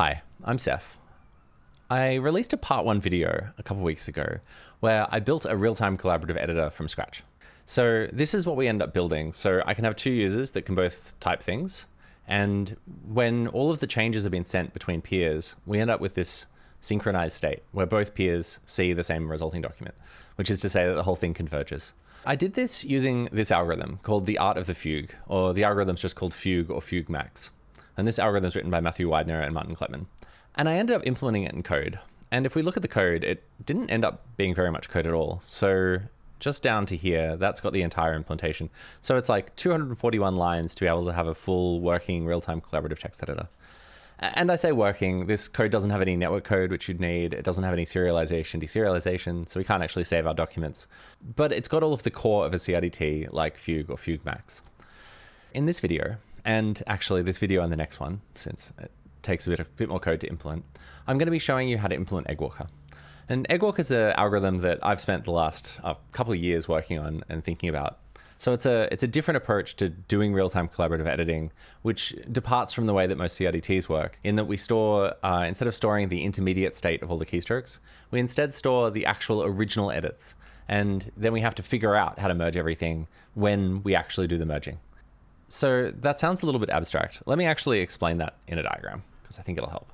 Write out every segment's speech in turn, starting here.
Hi, I'm Seph. I released a part 1 video a couple weeks ago where I built a real-time collaborative editor from scratch. So this is what we end up building. So I can have two users that can both type things, and when all of the changes have been sent between peers, we end up with this synchronized state where both peers see the same resulting document, which is to say that the whole thing converges. I did this using this algorithm called the art of the fugue, or the algorithm's just called fugue or fugue max. And this algorithm is written by Matthew Widener and Martin Kleppmann. And I ended up implementing it in code. And if we look at the code, it didn't end up being very much code at all. So just down to here, that's got the entire implementation. So it's like 241 lines to be able to have a full working real-time collaborative text editor. And I say working, this code doesn't have any network code, which you'd need. It doesn't have any serialization, deserialization, so we can't actually save our documents. But it's got all of the core of a CRDT like fugue or fugue max. In this video, and actually this video and the next one, since it takes a bit more code to implement, I'm going to be showing you how to implement egwalker. And egwalker is an algorithm that I've spent the last couple of years working on and thinking about. So it's a different approach to doing real-time collaborative editing, which departs from the way that most CRDTs work, in that we store, instead of storing the intermediate state of all the keystrokes, we instead store the actual original edits. And then we have to figure out how to merge everything when we actually do the merging. So that sounds a little bit abstract. Let me actually explain that in a diagram, because I think it'll help.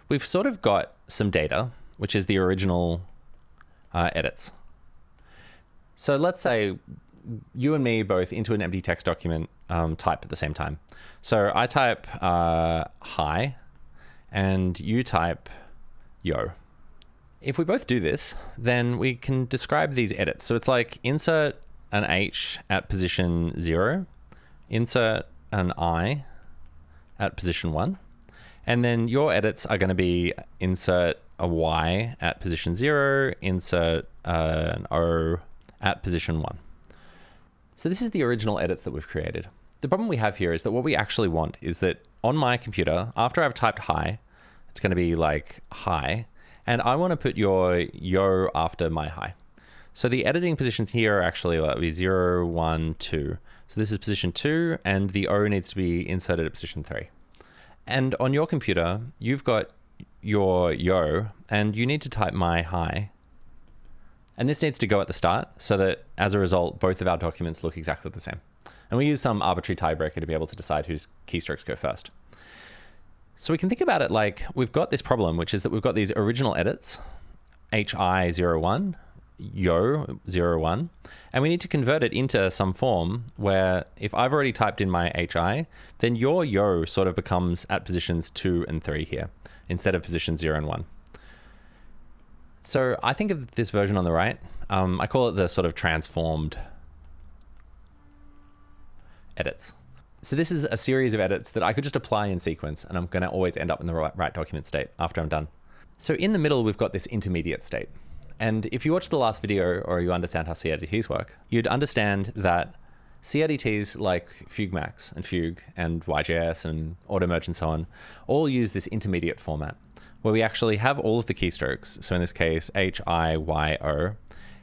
We've sort of got some data, which is the original edits. So let's say you and me both into an empty text document type at the same time. So I type hi, and you type yo. If we both do this, then we can describe these edits. So it's like insert an H at position 0, insert an I at position 1, and then your edits are going to be insert a Y at position 0, insert an O at position 1. So this is the original edits that we've created. The problem we have here is that what we actually want is that on my computer, after I've typed hi, it's going to be like hi, and I want to put your yo after my hi. So the editing positions here are actually like 0, 1, 2. So this is position 2, and the O needs to be inserted at position 3. And on your computer, you've got your yo, and you need to type my hi. And this needs to go at the start so that as a result, both of our documents look exactly the same. And we use some arbitrary tiebreaker to be able to decide whose keystrokes go first. So we can think about it like we've got this problem, which is that we've got these original edits, hi01, yo 01, and we need to convert it into some form where if I've already typed in my hi, then your yo sort of becomes at positions 2 and 3 here, instead of positions 0 and 1. So I think of this version on the right, I call it the sort of transformed edits. So this is a series of edits that I could just apply in sequence, and I'm going to always end up in the right document state after I'm done. So in the middle, we've got this intermediate state. And if you watch the last video or you understand how CRDTs work, you'd understand that CRDTs like fugue max and fugue and YJS and auto merge and so on all use this intermediate format where we actually have all of the keystrokes. So in this case, H, I, Y, O,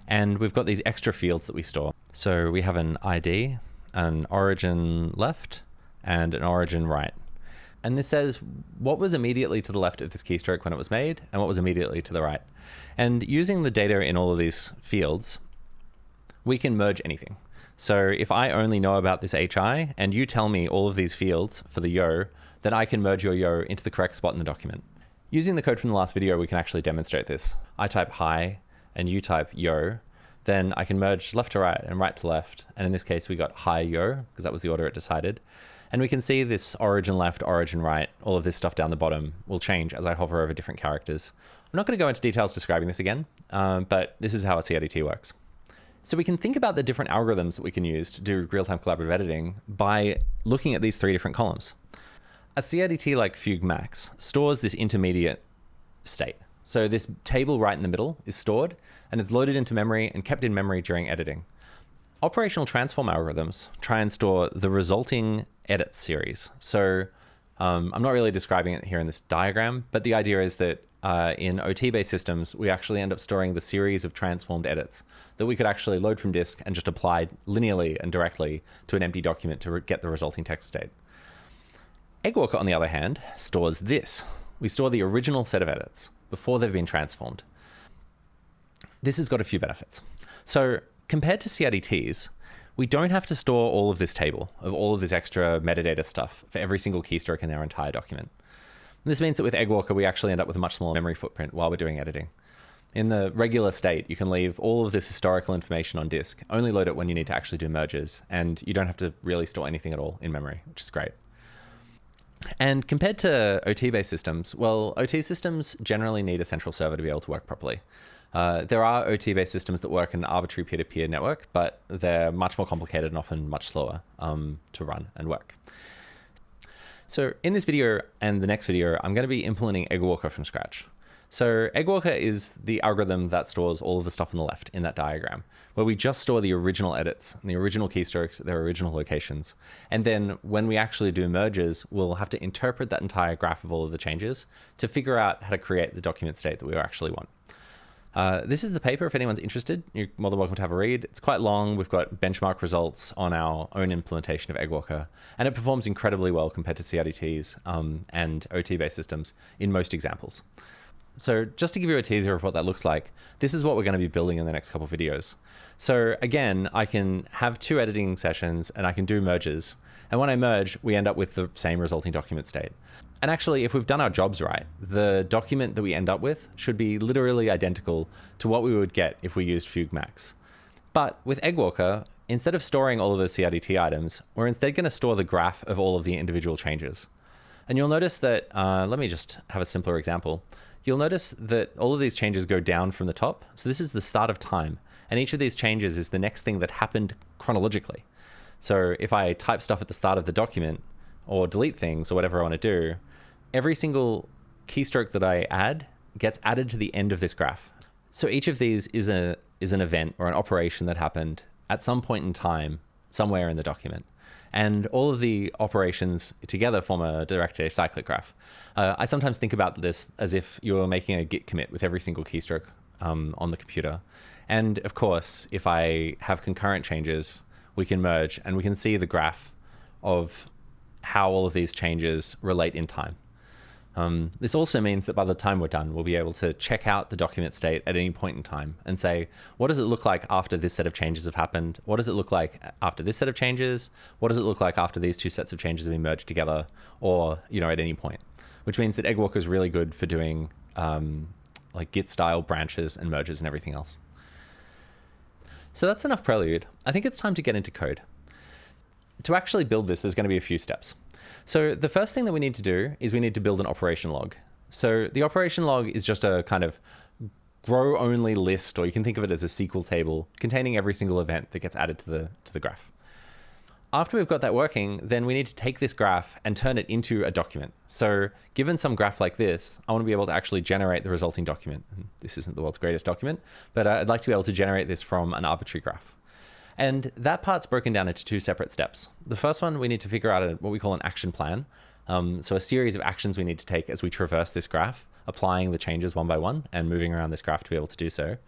and we've got these extra fields that we store. So we have an ID, an origin left, and an origin right. And this says what was immediately to the left of this keystroke when it was made and what was immediately to the right. And using the data in all of these fields, we can merge anything. So if I only know about this HI and you tell me all of these fields for the yo, then I can merge your yo into the correct spot in the document. Using the code from the last video, we can actually demonstrate this. I type hi and you type yo, then I can merge left to right and right to left. And in this case, we got hi yo because that was the order it decided. And we can see this origin left, origin right, all of this stuff down the bottom will change as I hover over different characters. I'm not going to go into details describing this again, but this is how a CRDT works. So we can think about the different algorithms that we can use to do real-time collaborative editing by looking at these 3 different columns. A CRDT like fugue max stores this intermediate state. So this table right in the middle is stored and it's loaded into memory and kept in memory during editing. Operational transform algorithms try and store the resulting edit series. So I'm not really describing it here in this diagram, but the idea is that in OT-based systems, we actually end up storing the series of transformed edits that we could actually load from disk and just apply linearly and directly to an empty document to get the resulting text state. Egwalker, on the other hand, stores this, we store the original set of edits before they've been transformed. This has got a few benefits. So compared to CRDTs, we don't have to store all of this table of all of this extra metadata stuff for every single keystroke in our entire document. This means that with egwalker, we actually end up with a much smaller memory footprint while we're doing editing. In the regular state, you can leave all of this historical information on disk, only load it when you need to actually do merges, and you don't have to really store anything at all in memory, which is great. And compared to OT-based systems, well, OT systems generally need a central server to be able to work properly. There are OT-based systems that work in an arbitrary peer-to-peer network, but they're much more complicated and often much slower to run and work. So in this video and the next video, I'm going to be implementing egwalker from scratch. So egwalker is the algorithm that stores all of the stuff on the left in that diagram, where we just store the original edits and the original keystrokes at their original locations. And then when we actually do merges, we'll have to interpret that entire graph of all of the changes to figure out how to create the document state that we actually want. This is the paper if anyone's interested. You're more than welcome to have a read. It's quite long. We've got benchmark results on our own implementation of egwalker, and it performs incredibly well compared to CRDTs and OT-based systems in most examples. So just to give you a teaser of what that looks like, this is what we're going to be building in the next couple of videos. So again, I can have 2 editing sessions and I can do merges. And when I merge, we end up with the same resulting document state. And actually, if we've done our jobs right, the document that we end up with should be literally identical to what we would get if we used fugmax. But with egwalker, instead of storing all of those CRDT items, we're instead going to store the graph of all of the individual changes. And you'll notice that, let me just have a simpler example. You'll notice that all of these changes go down from the top. So this is the start of time. And each of these changes is the next thing that happened chronologically. So if I type stuff at the start of the document or delete things or whatever I want to do, every single keystroke that I add gets added to the end of this graph. So each of these is an event or an operation that happened at some point in time, somewhere in the document. And all of the operations together form a directed acyclic graph. I sometimes think about this as if you were making a git commit with every single keystroke on the computer. And of course, if I have concurrent changes, we can merge and we can see the graph of how all of these changes relate in time. This also means that by the time we're done, we'll be able to check out the document state at any point in time and say, what does it look like after this set of changes have happened? What does it look like after this set of changes? What does it look like after these 2 sets of changes have been merged together? Or, at any point, which means that egwalker is really good for doing like Git style branches and merges and everything else. So that's enough prelude. I think it's time to get into code. To actually build this, there's going to be a few steps. So the first thing that we need to do is we need to build an operation log. So the operation log is just a kind of grow only list, or you can think of it as a SQL table containing every single event that gets added to the graph. After we've got that working, then we need to take this graph and turn it into a document. So given some graph like this, I want to be able to actually generate the resulting document. This isn't the world's greatest document, but I'd like to be able to generate this from an arbitrary graph. And that part's broken down into 2 separate steps. The first one, we need to figure out what we call an action plan. So a series of actions we need to take as we traverse this graph, applying the changes one by one and moving around this graph to be able to do so.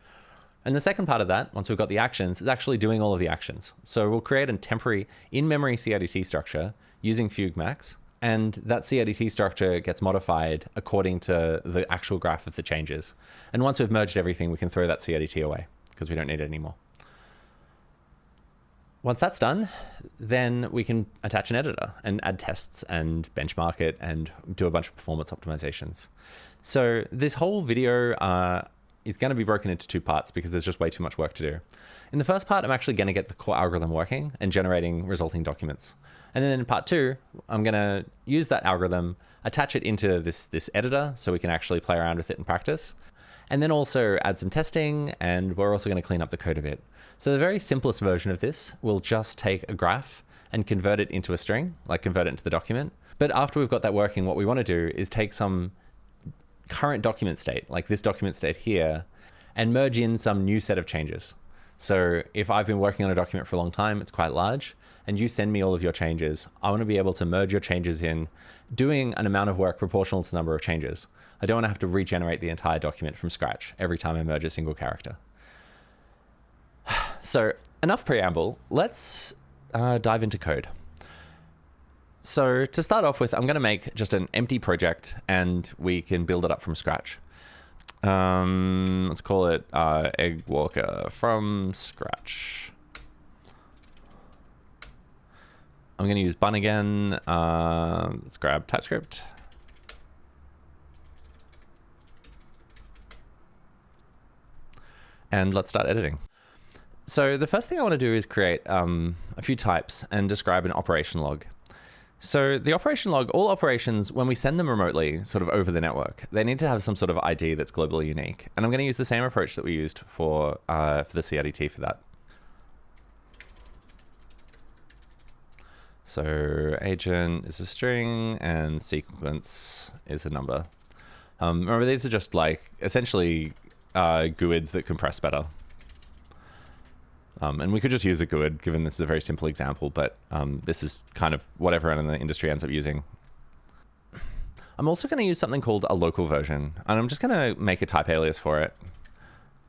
And the second part of that, once we've got the actions, is actually doing all of the actions. So we'll create a temporary in-memory CRDT structure using fugmax, and that CRDT structure gets modified according to the actual graph of the changes. And once we've merged everything, we can throw that CRDT away because we don't need it anymore. Once that's done, then we can attach an editor and add tests and benchmark it and do a bunch of performance optimizations. So this whole video is going to be broken into 2 parts because there's just way too much work to do. In the first part, I'm actually going to get the core algorithm working and generating resulting documents. And then in part 2, I'm going to use that algorithm, attach it into this editor so we can actually play around with it in practice, and then also add some testing, and we're also going to clean up the code a bit. So the very simplest version of this will just take a graph and convert it into a string, like convert it into the document. But after we've got that working, what we want to do is take some current document state, like this document state here, and merge in some new set of changes. So if I've been working on a document for a long time, it's quite large, and you send me all of your changes, I want to be able to merge your changes in, doing an amount of work proportional to the number of changes. I don't want to have to regenerate the entire document from scratch every time I merge a single character. So enough preamble, let's dive into code. So to start off with, I'm going to make just an empty project and we can build it up from scratch. Let's call it egwalker from scratch. I'm going to use bun again. Let's grab TypeScript. And let's start editing. So the first thing I want to do is create a few types and describe an operation log. So the operation log, all operations, when we send them remotely, sort of over the network, they need to have some sort of ID that's globally unique. And I'm going to use the same approach that we used for the CRDT for that. So agent is a string and sequence is a number. Remember, these are just like essentially GUIDs that compress better. And we could just use a GUID, given this is a very simple example, but this is kind of what everyone in the industry ends up using. I'm also going to use something called a local version, and I'm just going to make a type alias for it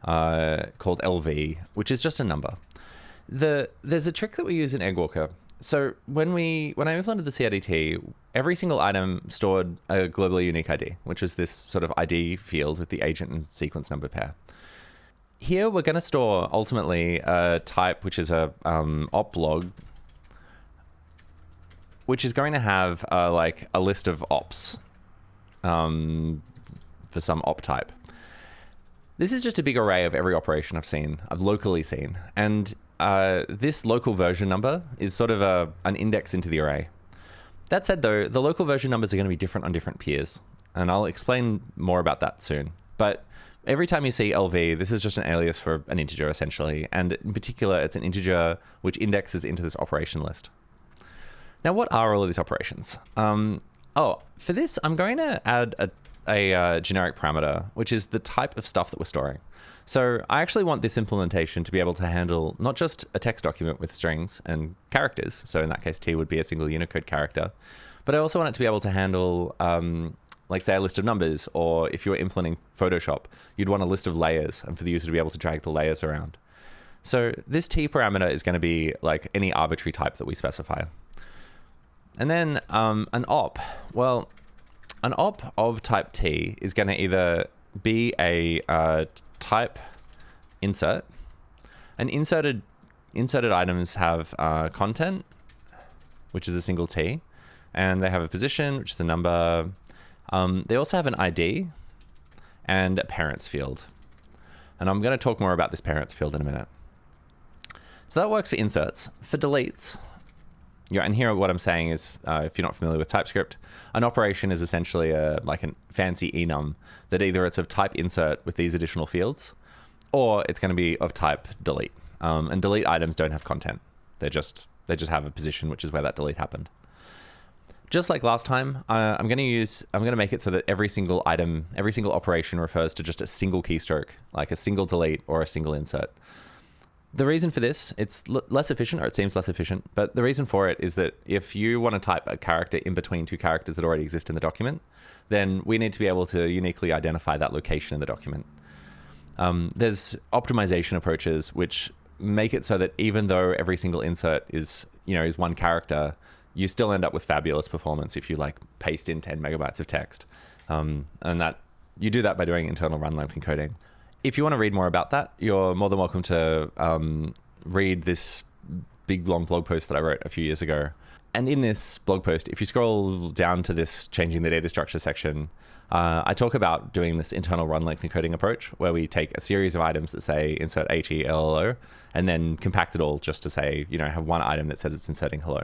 called LV, which is just a number. There's a trick that we use in egwalker. So when I implemented the CRDT, every single item stored a globally unique ID, which is this sort of ID field with the agent and sequence number pair. Here we're going to store ultimately a type, which is a OpLog, which is going to have like a list of ops for some op type. This is just a big array of every operation I've locally seen. And this local version number is sort of an index into the array. That said, though, the local version numbers are going to be different on different peers. And I'll explain more about that soon. But every time you see LV, this is just an alias for an integer, essentially. And in particular, it's an integer which indexes into this operation list. Now, what are all of these operations? For this, I'm going to add a generic parameter, which is the type of stuff that we're storing. So I actually want this implementation to be able to handle not just a text document with strings and characters. So in that case, T would be a single Unicode character. But I also want it to be able to handle like say a list of numbers, or if you were implementing Photoshop, you'd want a list of layers and for the user to be able to drag the layers around. So this T parameter is going to be like any arbitrary type that we specify. And then an op, well, an op of type T is going to either be a type insert, and inserted items have content, which is a single T, and they have a position, which is a number. They also have an ID and a parents field. And I'm going to talk more about this parents field in a minute. So that works for inserts. For deletes, and here what I'm saying is, if you're not familiar with TypeScript, an operation is essentially like a fancy enum that either it's of type insert with these additional fields, or it's going to be of type delete. And delete items don't have content. They just have a position, which is where that delete happened. Just like last time, I'm going to make it so that every single item, every single operation refers to just a single keystroke, like a single delete or a single insert. The reason for this, it's less efficient, or it seems less efficient, but the reason for it is that if you want to type a character in between two characters that already exist in the document, then we need to be able to uniquely identify that location in the document. There's optimization approaches which make it so that even though every single insert is one character, you still end up with fabulous performance if you like paste in 10 megabytes of text. And that you do that by doing internal run length encoding. If you want to read more about that, you're more than welcome to read this big long blog post that I wrote a few years ago. And in this blog post, if you scroll down to this changing the data structure section, I talk about doing this internal run length encoding approach where we take a series of items that say insert HELLO and then compact it all just to say, have one item that says it's inserting hello.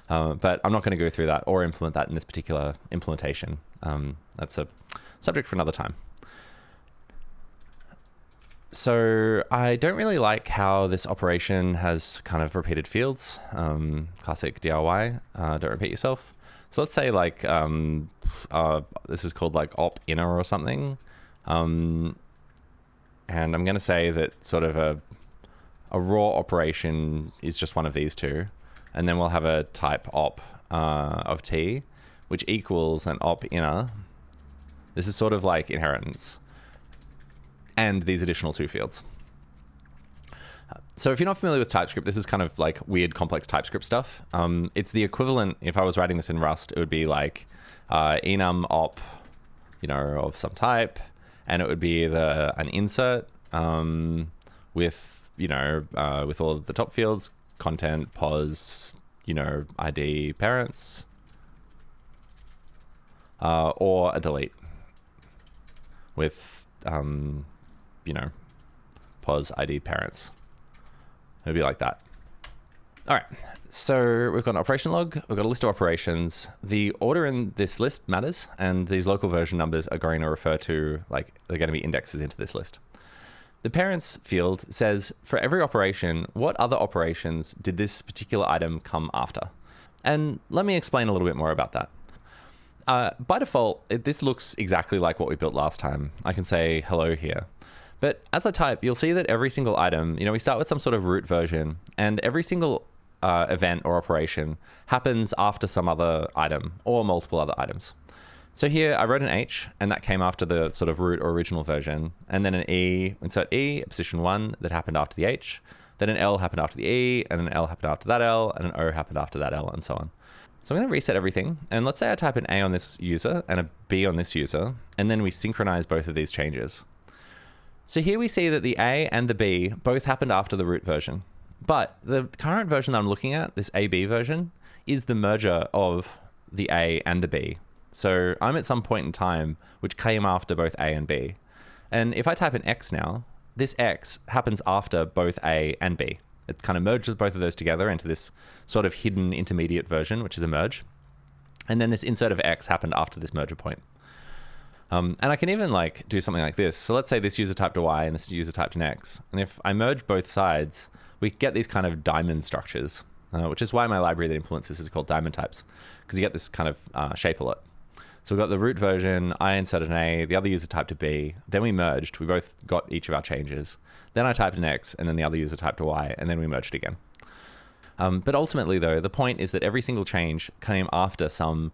But I'm not going to go through that or implement that in this particular implementation. That's a subject for another time. So I don't really like how this operation has kind of repeated fields. Classic DIY, don't repeat yourself. So let's say like this is called like op inner or something. And I'm going to say that sort of a raw operation is just one of these two. And then we'll have a type op of T, which equals an op inner. This is sort of like inheritance. And these additional two fields. So if you're not familiar with TypeScript, this is kind of like weird, complex TypeScript stuff. It's the equivalent, if I was writing this in Rust, it would be like enum op, of some type, and it would be an insert with, with all of the top fields, content, pos, ID, parents, or a delete with, pos, ID, parents. It'd be like that. All right, so we've got an operation log, we've got a list of operations. The order in this list matters, and these local version numbers are going to refer to, they're going to be indexes into this list. The parents field says, for every operation, what other operations did this particular item come after? And let me explain a little bit more about that. By default, this looks exactly like what we built last time. I can say hello here. But as I type, you'll see that every single item, we start with some sort of root version, and every single event or operation happens after some other item or multiple other items. So here I wrote an H, and that came after the sort of root or original version, and then an E, insert E at position 1 that happened after the H, then an L happened after the E, and an L happened after that L, and an O happened after that L, and so on. So I'm going to reset everything, and let's say I type an A on this user and a B on this user, and then we synchronize both of these changes. So here we see that the A and the B both happened after the root version, but the current version that I'm looking at, this AB version, is the merger of the A and the B. So I'm at some point in time which came after both A and B. And if I type an X now, this X happens after both A and B. It kind of merges both of those together into this sort of hidden intermediate version, which is a merge. And then this insert of X happened after this merger point. And I can even do something like this. So let's say this user typed a Y and this user typed an X. And if I merge both sides, we get these kind of diamond structures, which is why my library that implements this is called diamond types, because you get this kind of shape a lot. So we've got the root version, I inserted an A, the other user typed a B, then we merged, we both got each of our changes. Then I typed an X, and then the other user typed a Y, and then we merged again. But ultimately, though, the point is that every single change came after some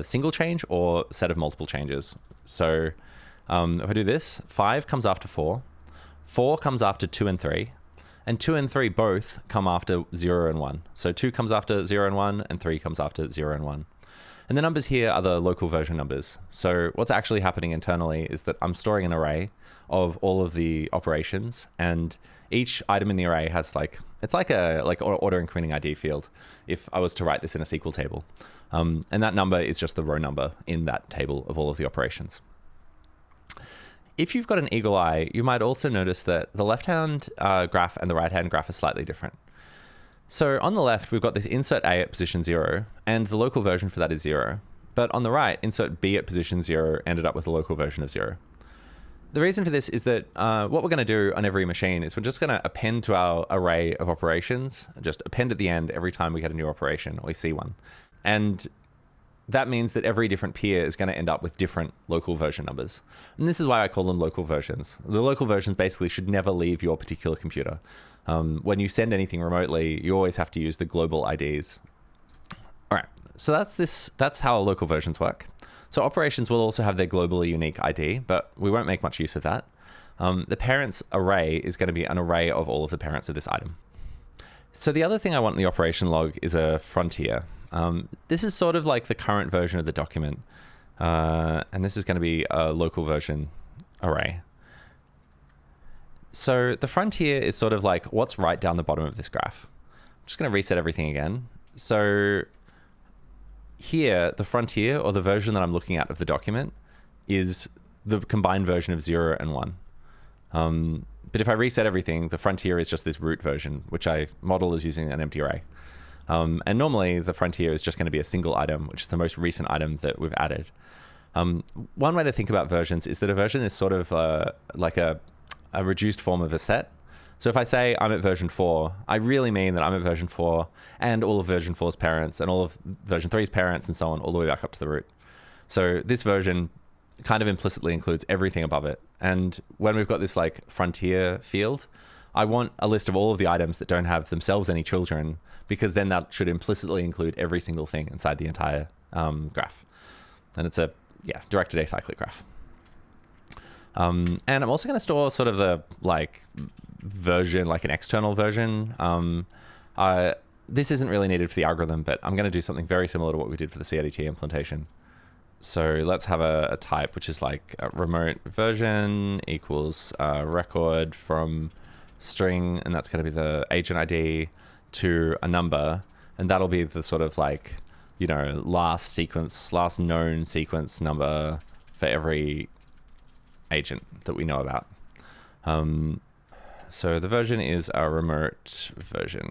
single change or set of multiple changes. So if I do this, 5 comes after 4, 4 comes after 2 and 3, and 2 and 3 both come after 0 and 1. So 2 comes after 0 and 1, and 3 comes after 0 and 1. And the numbers here are the local version numbers. So what's actually happening internally is that I'm storing an array of all of the operations, and each item in the array has it's like a order incrementing ID field if I was to write this in a SQL table. And that number is just the row number in that table of all of the operations. If you've got an eagle eye, you might also notice that the left-hand graph and the right-hand graph are slightly different. So on the left, we've got this insert A at position 0, and the local version for that is 0. But on the right, insert B at position 0 ended up with a local version of 0. The reason for this is that what we're going to do on every machine is we're just going to append to our array of operations, just append at the end every time we get a new operation or we see one. And that means that every different peer is going to end up with different local version numbers. And this is why I call them local versions. The local versions basically should never leave your particular computer. When you send anything remotely, you always have to use the global IDs. All right, so that's how local versions work. So operations will also have their globally unique ID, but we won't make much use of that. The parents array is going to be an array of all of the parents of this item. So the other thing I want in the operation log is a frontier. This is sort of like the current version of the document. And this is going to be a local version array. So the frontier is sort of like what's right down the bottom of this graph. I'm just going to reset everything again. So here, the frontier, or the version that I'm looking at of the document, is the combined version of 0 and 1. But if I reset everything, the frontier is just this root version, which I model as using an empty array. And normally, the frontier is just going to be a single item, which is the most recent item that we've added. One way to think about versions is that a version is sort of like a reduced form of a set. So if I say I'm at version 4, I really mean that I'm at version 4 and all of version 4's parents and all of version 3's parents and so on, all the way back up to the root. So this version kind of implicitly includes everything above it. And when we've got this frontier field, I want a list of all of the items that don't have themselves any children, because then that should implicitly include every single thing inside the entire graph. And it's a directed acyclic graph. And I'm also going to store sort of the version, like an external version. This isn't really needed for the algorithm, but I'm going to do something very similar to what we did for the CRDT implementation. So let's have a type, which is like a remote version equals record from string, and that's going to be the agent ID to a number, and that'll be the sort of like, you know, last known sequence number for every agent that we know about. So the version is a remote version.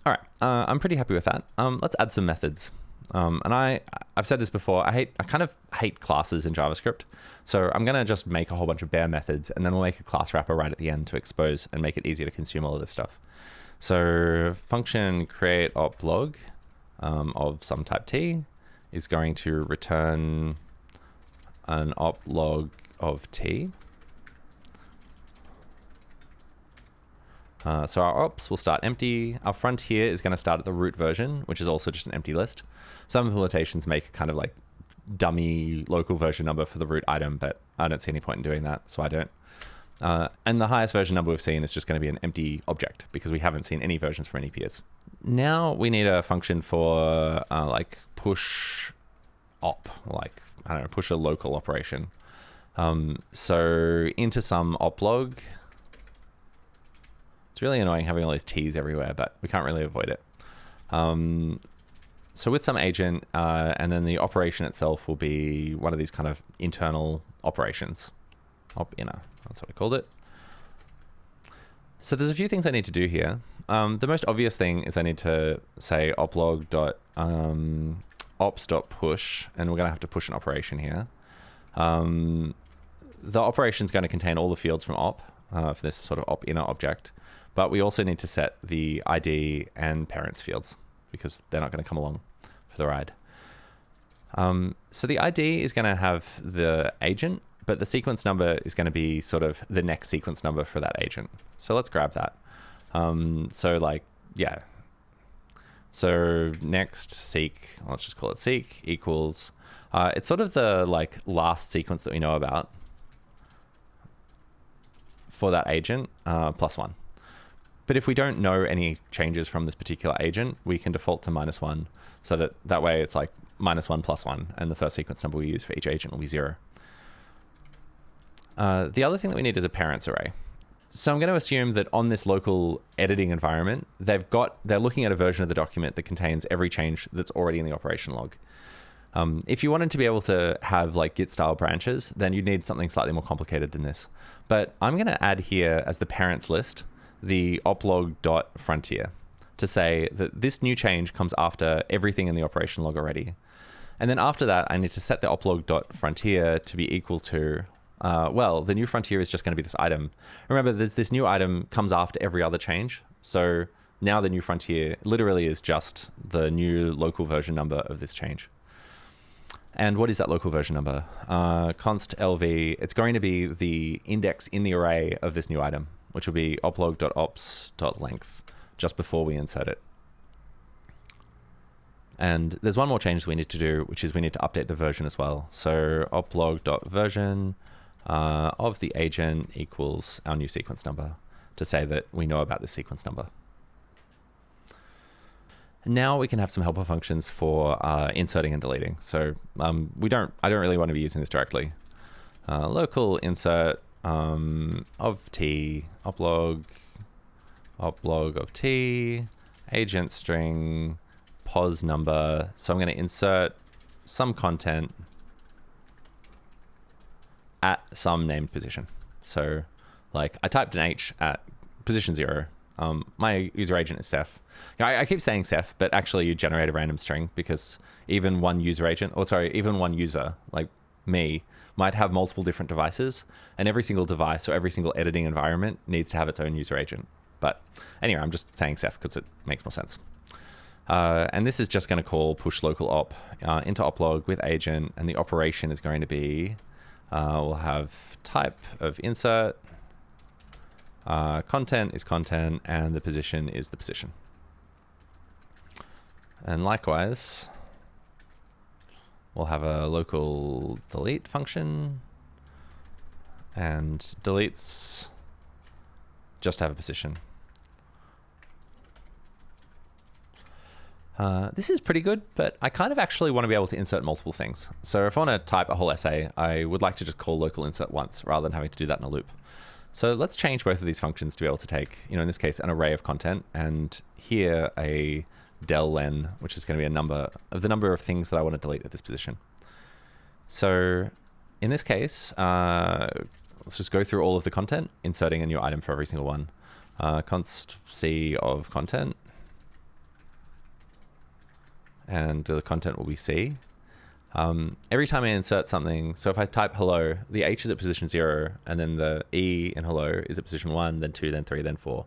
All right, I'm pretty happy with that. Let's add some methods. And I've said this before, I kind of hate classes in JavaScript. So I'm gonna just make a whole bunch of bare methods, and then we'll make a class wrapper right at the end to expose and make it easier to consume all of this stuff. So function create oplog of some type t is going to return an oplog of t. So our ops will start empty. Our frontier is going to start at the root version, which is also just an empty list. Some implementations make a kind of like dummy local version number for the root item, but I don't see any point in doing that, so I don't. And the highest version number we've seen is just going to be an empty object because we haven't seen any versions for any peers. Now we need a function for like push op, like, I don't know, push a local operation. So into some oplog. It's really annoying having all these T's everywhere, but we can't really avoid it. So with some agent, and then the operation itself will be one of these kind of internal operations. Op inner, that's what I called it. So there's a few things I need to do here. The most obvious thing is I need to say oplog.ops.push, and we're going to have to push an operation here. The operation is going to contain all the fields from op for this sort of op inner object. But we also need to set the ID and parents fields because they're not going to come along for the ride. So the ID is going to have the agent, but the sequence number is going to be sort of the next sequence number for that agent. So let's grab that. So like, yeah. So next seek, let's just call it seek equals, it's sort of the like last sequence that we know about for that agent, +1. But if we don't know any changes from this particular agent, we can default to -1. So that way it's like -1 +1, and the first sequence number we use for each agent will be 0. The other thing that we need is a parents array. So I'm going to assume that on this local editing environment, they're looking at a version of the document that contains every change that's already in the operation log. If you wanted to be able to have like Git style branches, then you'd need something slightly more complicated than this. But I'm going to add here as the parents list the oplog.frontier to say that this new change comes after everything in the operation log already. And then after that, I need to set the oplog.frontier to be equal to, well, the new frontier is just going to be this item. Remember, this new item comes after every other change. So now the new frontier literally is just the new local version number of this change. And what is that local version number? Const lv, it's going to be the index in the array of this new item, which will be oplog.ops.length, just before we insert it. And there's one more change we need to do, which is we need to update the version as well. So oplog.version of the agent equals our new sequence number to say that we know about this sequence number. Now we can have some helper functions for inserting and deleting. So I don't really want to be using this directly. Local insert of t, oplog of t, agent string, pos number. So I'm going to insert some content at some named position. So like I typed an H at position 0. My user agent is Seph. I keep saying Seph, but actually you generate a random string because even one user, like me, might have multiple different devices, and every single device or every single editing environment needs to have its own user agent. But anyway, I'm just saying Seph because it makes more sense. And this is just going to call push local op into oplog with agent, and the operation is going to be, we'll have type of insert, content is content, and the position is the position. And likewise, we'll have a local delete function, and deletes just to have a position. This is pretty good, but I kind of actually want to be able to insert multiple things. So if I want to type a whole essay, I would like to just call local insert once rather than having to do that in a loop. So let's change both of these functions to be able to take, in this case, an array of content, and here a del len, which is going to be a number of the number of things that I want to delete at this position. So in this case, let's just go through all of the content, inserting a new item for every single one. Const c of content. And the content will be C. Every time I insert something, so if I type hello, the H is at position 0, and then the E in hello is at position 1, then 2, then 3, then 4.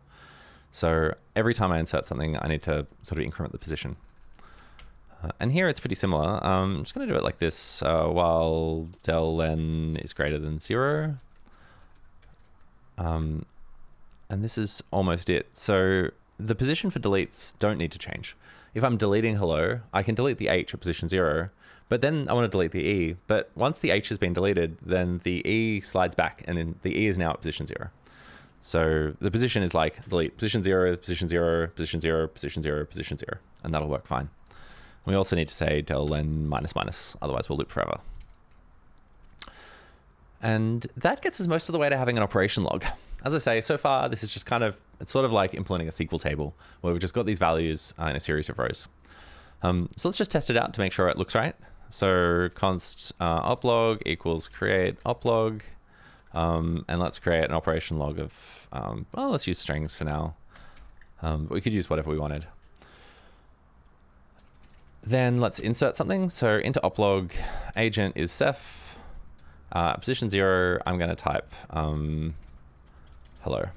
So every time I insert something, I need to sort of increment the position. And here it's pretty similar. I'm just going to do it like this, while del len is greater than 0. And this is almost it. So the position for deletes don't need to change. If I'm deleting hello, I can delete the H at position 0, but then I want to delete the E. But once the H has been deleted, then the E slides back, and then the E is now at position 0. So the position is like delete position 0, position 0, position 0, position 0, position 0, and that'll work fine. We also need to say del len minus minus, otherwise we'll loop forever. And that gets us most of the way to having an operation log. As I say, so far, this is just it's sort of like implementing a SQL table where we've just got these values in a series of rows. So let's just test it out to make sure it looks right. So const oplog equals create oplog, and let's create an operation log of, well, let's use strings for now. But we could use whatever we wanted. Then let's insert something. So into oplog, agent is Seph. Position 0, I'm going to type hello.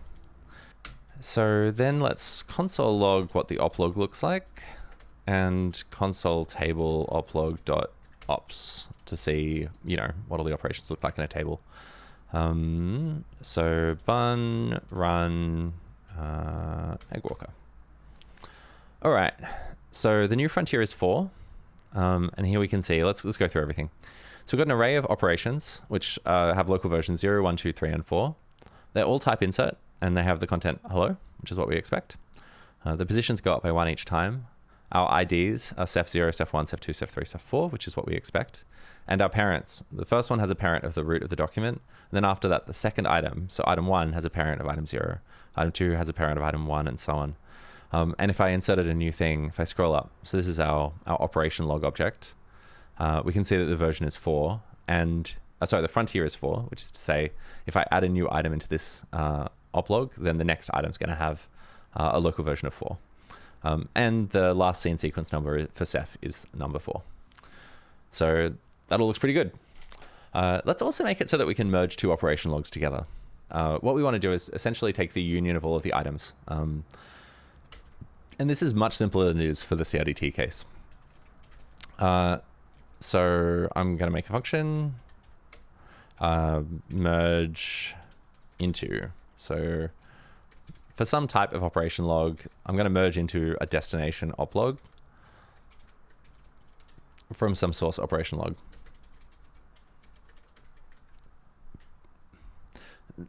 So then let's console log what the oplog looks like, and console table oplog.ops to see, what all the operations look like in a table. So bun, run, egwalker. All right. So the new frontier is 4. And here we can see, let's go through everything. So we've got an array of operations, which have local versions 0, 1, 2, 3, and 4. They're all type insert, and they have the content hello, which is what we expect. The positions go up by 1 each time. Our IDs are Seph 0, Seph 1, Seph 2, Seph 3, Seph 4, which is what we expect. And our parents, the first one has a parent of the root of the document. And then after that, the second item, so item 1 has a parent of item 0. Item 2 has a parent of item 1, and so on. And if I inserted a new thing, if I scroll up, so this is our operation log object, we can see that the version is 4, and the frontier is 4, which is to say, if I add a new item into this oplog, then the next item is going to have a local version of 4. And the last scene sequence number for Seph is number 4. So that all looks pretty good. Let's also make it so that we can merge 2 operation logs together. What we want to do is essentially take the union of all of the items. And this is much simpler than it is for the CRDT case. So I'm going to make a function, merge into. So for some type of operation log, I'm going to merge into a destination oplog from some source operation log.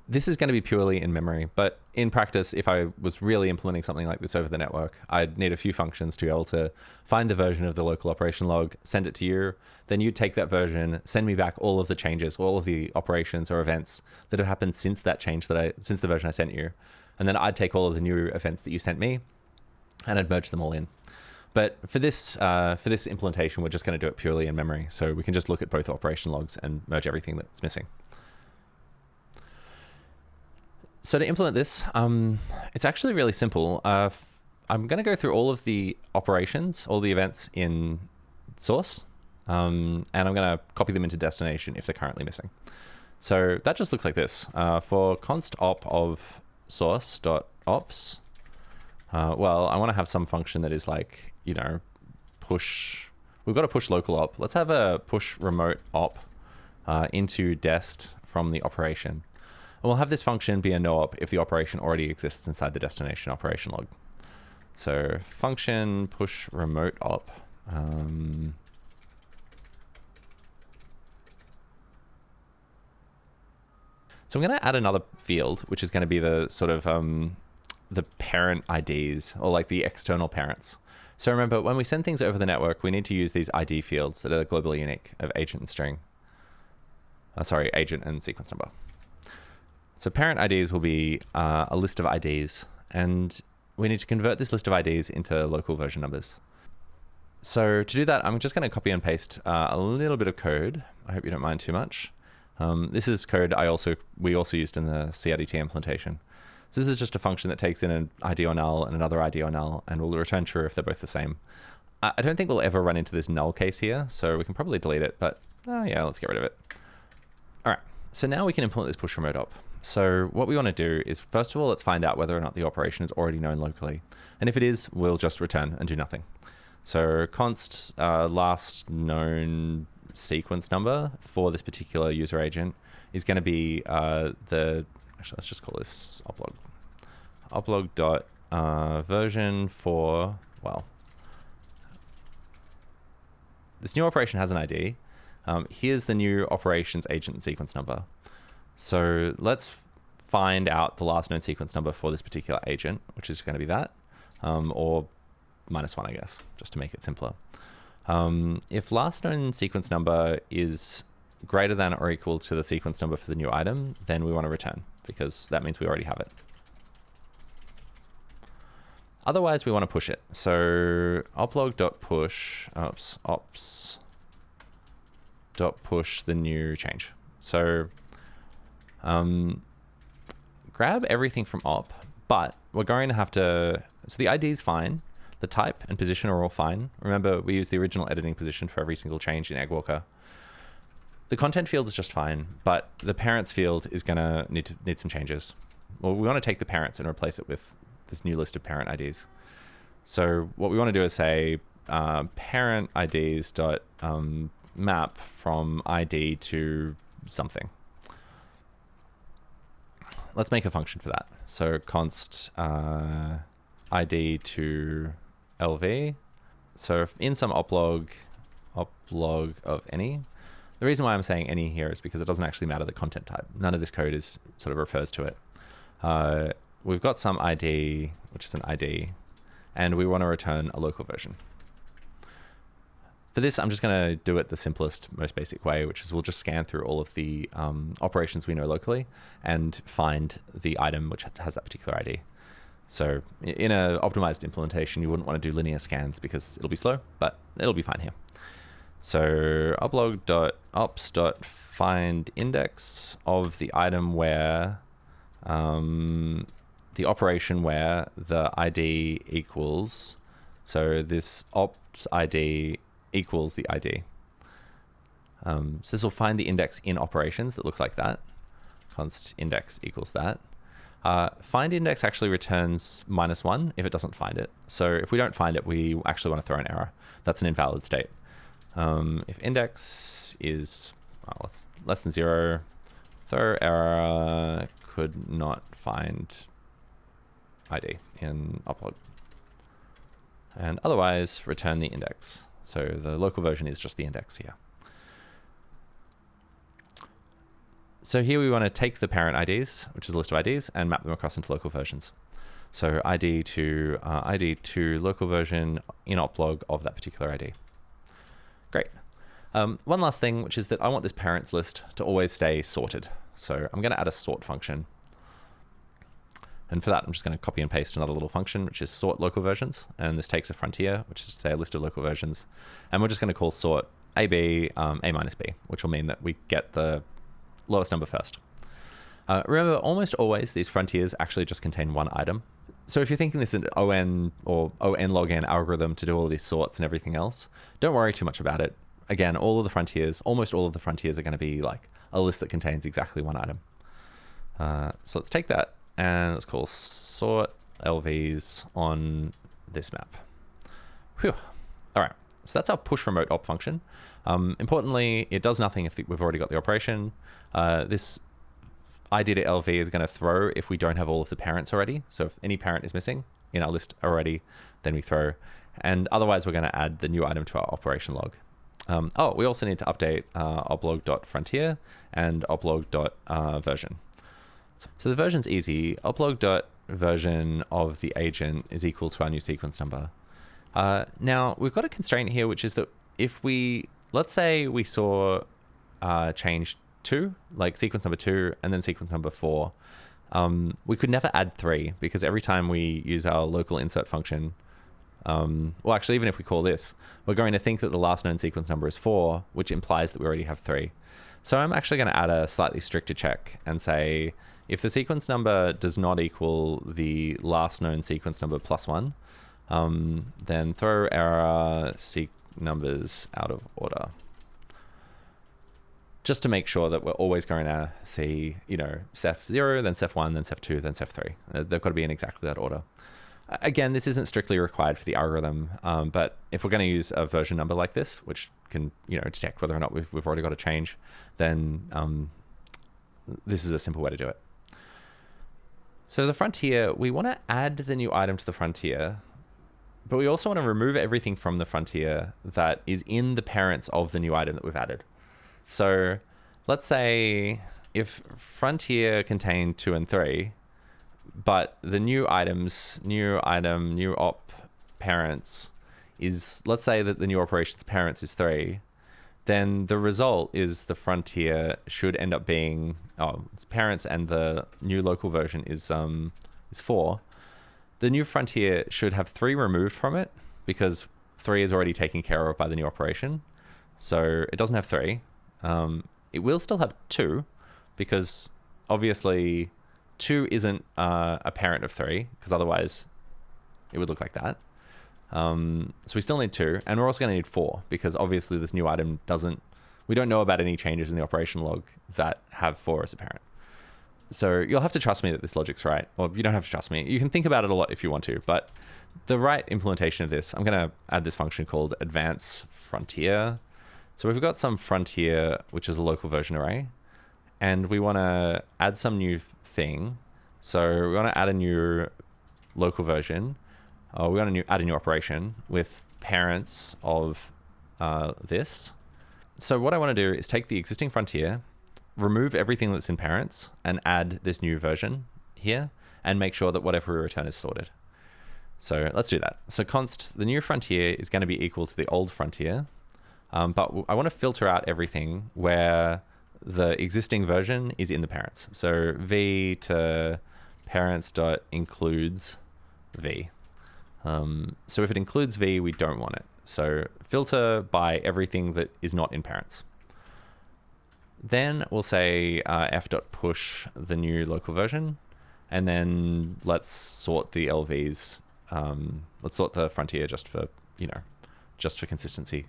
This is going to be purely in memory, but in practice, if I was really implementing something like this over the network, I'd need a few functions to be able to find the version of the local operation log, send it to you, then you'd take that version, send me back all of the changes, all of the operations or events that have happened since that change since the version I sent you. And then I'd take all of the new events that you sent me and I'd merge them all in. But for this implementation, we're just going to do it purely in memory. So we can just look at both operation logs and merge everything that's missing. So to implement this, it's actually really simple. I'm going to go through all of the operations, all the events in source, and I'm going to copy them into destination if they're currently missing. So that just looks like this. For const op of source.ops, well, I want to have some function that is like, push. We've got a push local op. Let's have a push remote op into dest from the operation. And we'll have this function be a no-op if the operation already exists inside the destination operation log. So function push remote op. So I'm going to add another field, which is going to be the sort of the parent IDs, or like the external parents. So remember, when we send things over the network, we need to use these ID fields that are globally unique of agent and string. Agent and sequence number. So parent IDs will be a list of IDs, and we need to convert this list of IDs into local version numbers. So to do that, I'm just going to copy and paste a little bit of code. I hope you don't mind too much. This is code we also used in the CRDT implementation. So this is just a function that takes in an ID or null and another ID or null, and will return true if they're both the same. I don't think we'll ever run into this null case here, so we can probably delete it, but yeah, let's get rid of it. All right, so now we can implement this push remote op. So what we want to do is, first of all, let's find out whether or not the operation is already known locally. And if it is, we'll just return and do nothing. So const last known sequence number for this particular user agent is going to be actually, let's just call this oplog. Oplog dot version for, well, this new operation has an ID. Here's the new operations agent sequence number. So let's find out the last known sequence number for this particular agent, which is going to be that, or -1, I guess, just to make it simpler. If last known sequence number is greater than or equal to the sequence number for the new item, then we want to return, because that means we already have it. Otherwise, we want to push it. So oplog.push, ops.push the new change. So grab everything from op, but we're going to have to, so the ID is fine. The type and position are all fine. Remember, we use the original editing position for every single change in egwalker. The content field is just fine, but the parents field is going to need some changes. Well, we want to take the parents and replace it with this new list of parent IDs. So what we want to do is say parent IDs dot map from ID to something. Let's make a function for that. So const ID to LV. So in some oplog of any. The reason why I'm saying any here is because it doesn't actually matter the content type. None of this code is sort of refers to it. We've got some ID, which is an ID, and we want to return a local version. For this, I'm just going to do it the simplest, most basic way, which is we'll just scan through all of the operations we know locally and find the item which has that particular ID. So in an optimized implementation, you wouldn't want to do linear scans because it'll be slow, but it'll be fine here. So oplog.ops.find index of the item where the operation where the ID equals, so this ops ID equals the ID. So this will find the index in operations that looks like that. Const index equals that. Find index actually returns -1 if it doesn't find it. So if we don't find it, we actually want to throw an error. That's an invalid state. If index is less than 0, throw error could not find ID in oplog. And otherwise, return the index. So the local version is just the index here. So here we want to take the parent IDs, which is a list of IDs, and map them across into local versions. So ID to local version in oplog of that particular ID. Great. One last thing, which is that I want this parents list to always stay sorted. So I'm going to add a sort function. And for that, I'm just going to copy and paste another little function, which is sort local versions. And this takes a frontier, which is to say a list of local versions. And we're just going to call sort AB, A minus B, which will mean that we get the lowest number first. Remember, almost always these frontiers actually just contain one item. So if you're thinking this is an ON or ON log n algorithm to do all these sorts and everything else, don't worry too much about it. Again, almost all of the frontiers are going to be like a list that contains exactly one item. So let's take that and let's call sort LVs on this map. Whew. All right, so that's our push remote op function. Importantly, it does nothing if we've already got the operation. This ID to LV is going to throw if we don't have all of the parents already. So if any parent is missing in our list already, then we throw. And otherwise, we're going to add the new item to our operation log. We also need to update oplog.frontier and oplog.version. So the version's easy. Oplog.version of the agent is equal to our new sequence number. Now we've got a constraint here, which is that if let's say we saw change 2, like sequence number 2 and then sequence number 4, we could never add 3 because every time we use our local insert function, well, actually, even if we call this, we're going to think that the last known sequence number is 4, which implies that we already have 3. So I'm actually going to add a slightly stricter check and say, if the sequence number does not equal the last known sequence number plus 1, then throw error seq numbers out of order. Just to make sure that we're always going to see, Seph 0, then Seph 1, then Seph 2, then Seph 3. They've got to be in exactly that order. Again, this isn't strictly required for the algorithm, but if we're going to use a version number like this, which can detect whether or not we've already got a change, then this is a simple way to do it. So the frontier, we want to add the new item to the frontier, but we also want to remove everything from the frontier that is in the parents of the new item that we've added. So let's say if frontier contained 2 and 3, but the new items, new item, new op parents is, let's say that the new operations parents is 3, then the result is the frontier should end up being, it's parents and the new local version is 4. The new frontier should have 3 removed from it because 3 is already taken care of by the new operation. So it doesn't have 3. It will still have 2 because obviously 2 isn't a parent of 3 because otherwise it would look like that. So we still need 2, and we're also going to need 4 because obviously this new item we don't know about any changes in the operation log that have 4 as a parent. So you'll have to trust me that this logic's right, or you don't have to trust me. You can think about it a lot if you want to, but the right implementation of this, I'm going to add this function called advance frontier. So we've got some frontier, which is a local version array, and we want to add some new thing. So we want to add a new local version. We want to add a new operation with parents of this. So what I want to do is take the existing frontier, remove everything that's in parents, and add this new version here, and make sure that whatever we return is sorted. So let's do that. So const the new frontier is going to be equal to the old frontier, but I want to filter out everything where the existing version is in the parents. So v to parents.includes v. So if it includes v, we don't want it. So filter by everything that is not in parents. Then we'll say f.push the new local version, and then let's sort the LVs. Let's sort the frontier just for consistency.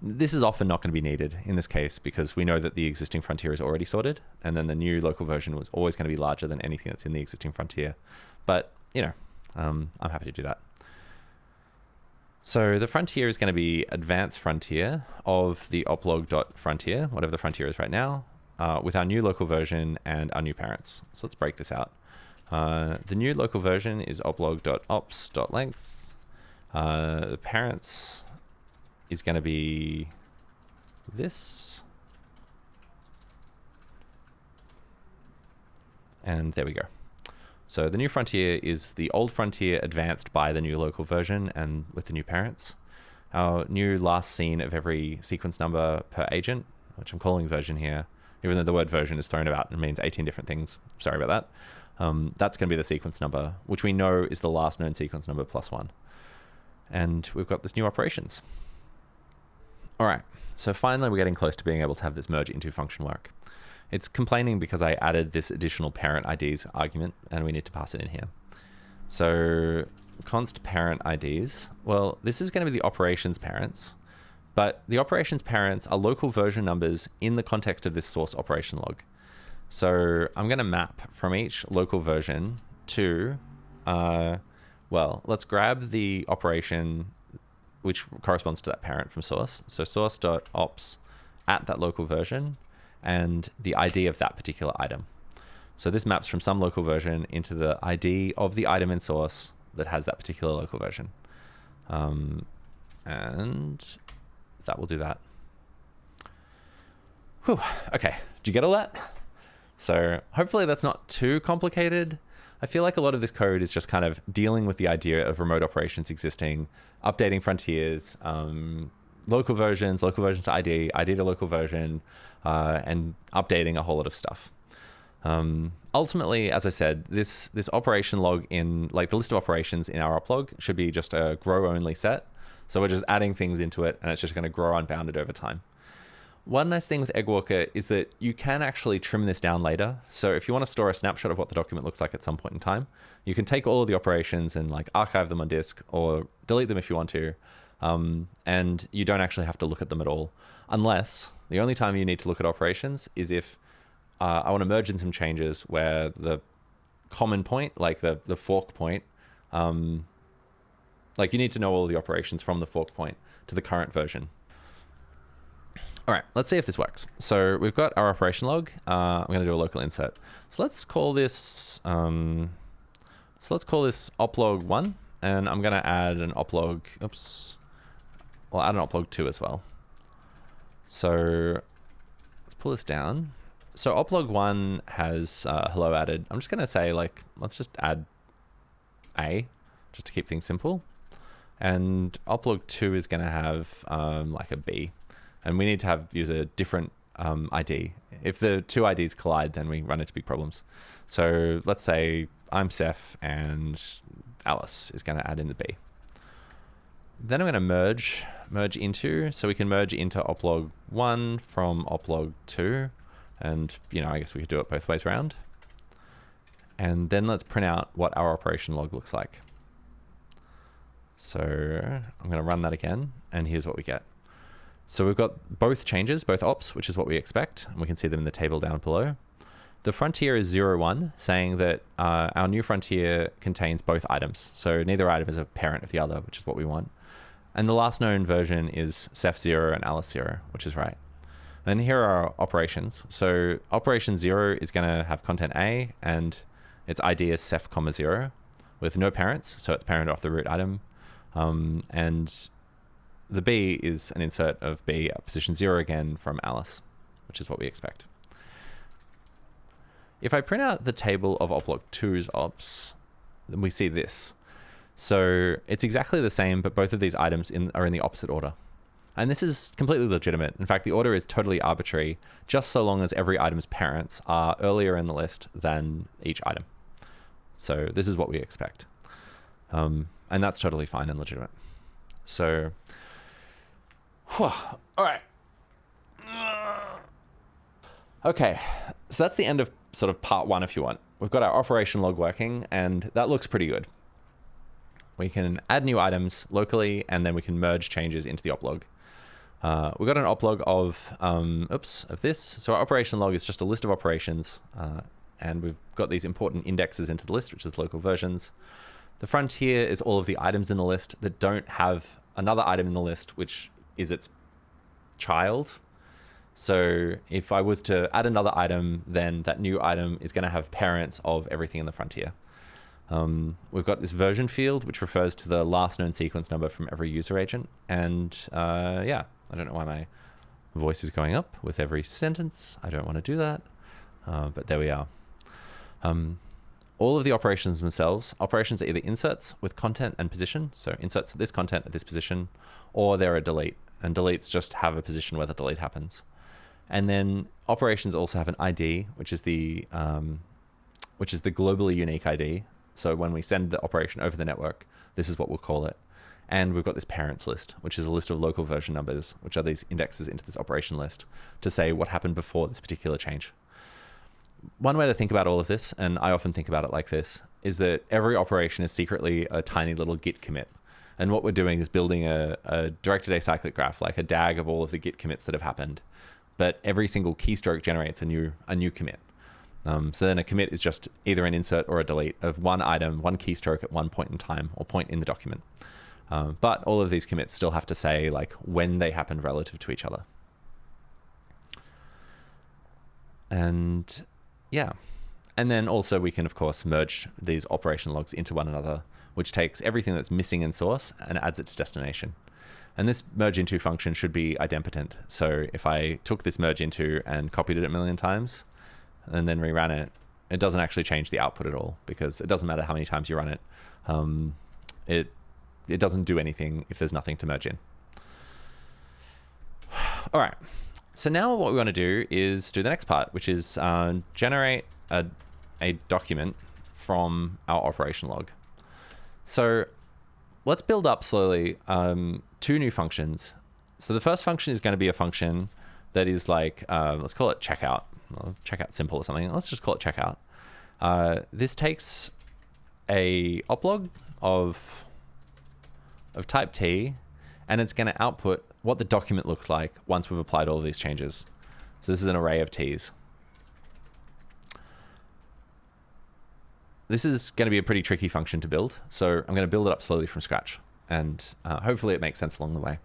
This is often not going to be needed in this case because we know that the existing frontier is already sorted, and then the new local version was always going to be larger than anything that's in the existing frontier. But I'm happy to do that. So the frontier is going to be advanced frontier of the oplog.frontier, whatever the frontier is right now, with our new local version and our new parents. So let's break this out. The new local version is oplog.ops.length. The parents is going to be this. And there we go. So the new frontier is the old frontier advanced by the new local version and with the new parents. Our new last seen of every sequence number per agent, which I'm calling version here, even though the word version is thrown about and means 18 different things. Sorry about that. That's going to be the sequence number, which we know is the last known sequence number plus 1. And we've got this new operations. All right, so finally we're getting close to being able to have this merge into function work. It's complaining because I added this additional parent IDs argument and we need to pass it in here. So const parent IDs, well, this is going to be the operations parents, but the operations parents are local version numbers in the context of this source operation log. So I'm going to map from each local version to, let's grab the operation which corresponds to that parent from source. So source.ops at that local version and the ID of that particular item. So this maps from some local version into the ID of the item in source that has that particular local version. And that will do that. Whew, okay, did you get all that? So hopefully that's not too complicated. I feel like a lot of this code is just kind of dealing with the idea of remote operations existing, updating frontiers, local versions to ID, ID to local version, and updating a whole lot of stuff. Ultimately, as I said, this operation log in, like the list of operations in our oplog, should be just a grow only set. So we're just adding things into it, and it's just going to grow unbounded over time. One nice thing with egwalker is that you can actually trim this down later. So if you want to store a snapshot of what the document looks like at some point in time, you can take all of the operations and like archive them on disk or delete them if you want to. And you don't actually have to look at them at all, unless the only time you need to look at operations is if I want to merge in some changes where the common point, like the fork point, like you need to know all the operations from the fork point to the current version. All right, let's see if this works. So we've got our operation log. I'm going to do a local insert. So let's call this oplog 1, and I'm going to add an oplog. Oops. I'll add an oplog 2 as well. So let's pull this down. So oplog 1 has hello added. I'm just going to say like let's just add a just to keep things simple, and oplog 2 is going to have like a b. And we need to use a different ID. If the two IDs collide, then we run into big problems. So let's say I'm Seph and Alice is going to add in the B. Then I'm going to merge into, so we can merge into oplog 1 from oplog 2. And, you know, I guess we could do it both ways around. And then let's print out what our operation log looks like. So I'm going to run that again, and here's what we get. So we've got both changes, both ops, which is what we expect, and we can see them in the table down below. The frontier is 0, 1, saying that our new frontier contains both items. So neither item is a parent of the other, which is what we want. And the last known version is Seph 0 and Alice 0, which is right. And here are our operations. So operation 0 is going to have content A, and its ID is Seph, 0, with no parents, so it's parented off the root item. And the B is an insert of B at position 0 again from Alice, which is what we expect. If I print out the table of oplog 2's ops, then we see this. So it's exactly the same, but both of these items are in the opposite order. And this is completely legitimate. In fact, the order is totally arbitrary, just so long as every item's parents are earlier in the list than each item. So this is what we expect. And that's totally fine and legitimate. So, all right. Okay, so that's the end of sort of part 1, if you want. We've got our operation log working, and that looks pretty good. We can add new items locally, and then we can merge changes into the oplog. We've got an oplog of this. So our operation log is just a list of operations, and we've got these important indexes into the list, which is local versions. The frontier is all of the items in the list that don't have another item in the list, which is its child. So if I was to add another item, then that new item is going to have parents of everything in the frontier. We've got this version field, which refers to the last known sequence number from every user agent. And yeah, I don't know why my voice is going up with every sentence. I don't want to do that, but there we are. All of the operations themselves, operations are either inserts with content and position. So inserts this content at this position, or they're a delete. And deletes just have a position where the delete happens. And then operations also have an ID, which is the globally unique ID. So when we send the operation over the network, this is what we'll call it. And we've got this parents list, which is a list of local version numbers, which are these indexes into this operation list to say what happened before this particular change. One way to think about all of this, and I often think about it like this, is that every operation is secretly a tiny little Git commit. And what we're doing is building a directed acyclic graph, like a DAG of all of the Git commits that have happened. But every single keystroke generates a new commit. So then a commit is just either an insert or a delete of one item, one keystroke at one point in time or point in the document. But all of these commits still have to say like when they happened relative to each other. And yeah. And then also we can, of course, merge these operation logs into one another, which takes everything that's missing in source and adds it to destination. And this merge into function should be idempotent. So if I took this merge into and copied it a million times, and then rerun it, it doesn't actually change the output at all, because it doesn't matter how many times you run it. It doesn't do anything if there's nothing to merge in. All right. So now what we want to do is do the next part, which is generate a document from our operation log. So let's build up slowly 2 new functions. So the first function is going to be a function that is like, let's call it checkout. Checkout simple or something. Let's just call it checkout. This takes a oplog of type T, and it's going to output what the document looks like once we've applied all of these changes. So this is an array of T's. This is going to be a pretty tricky function to build, so I'm going to build it up slowly from scratch, and hopefully it makes sense along the way.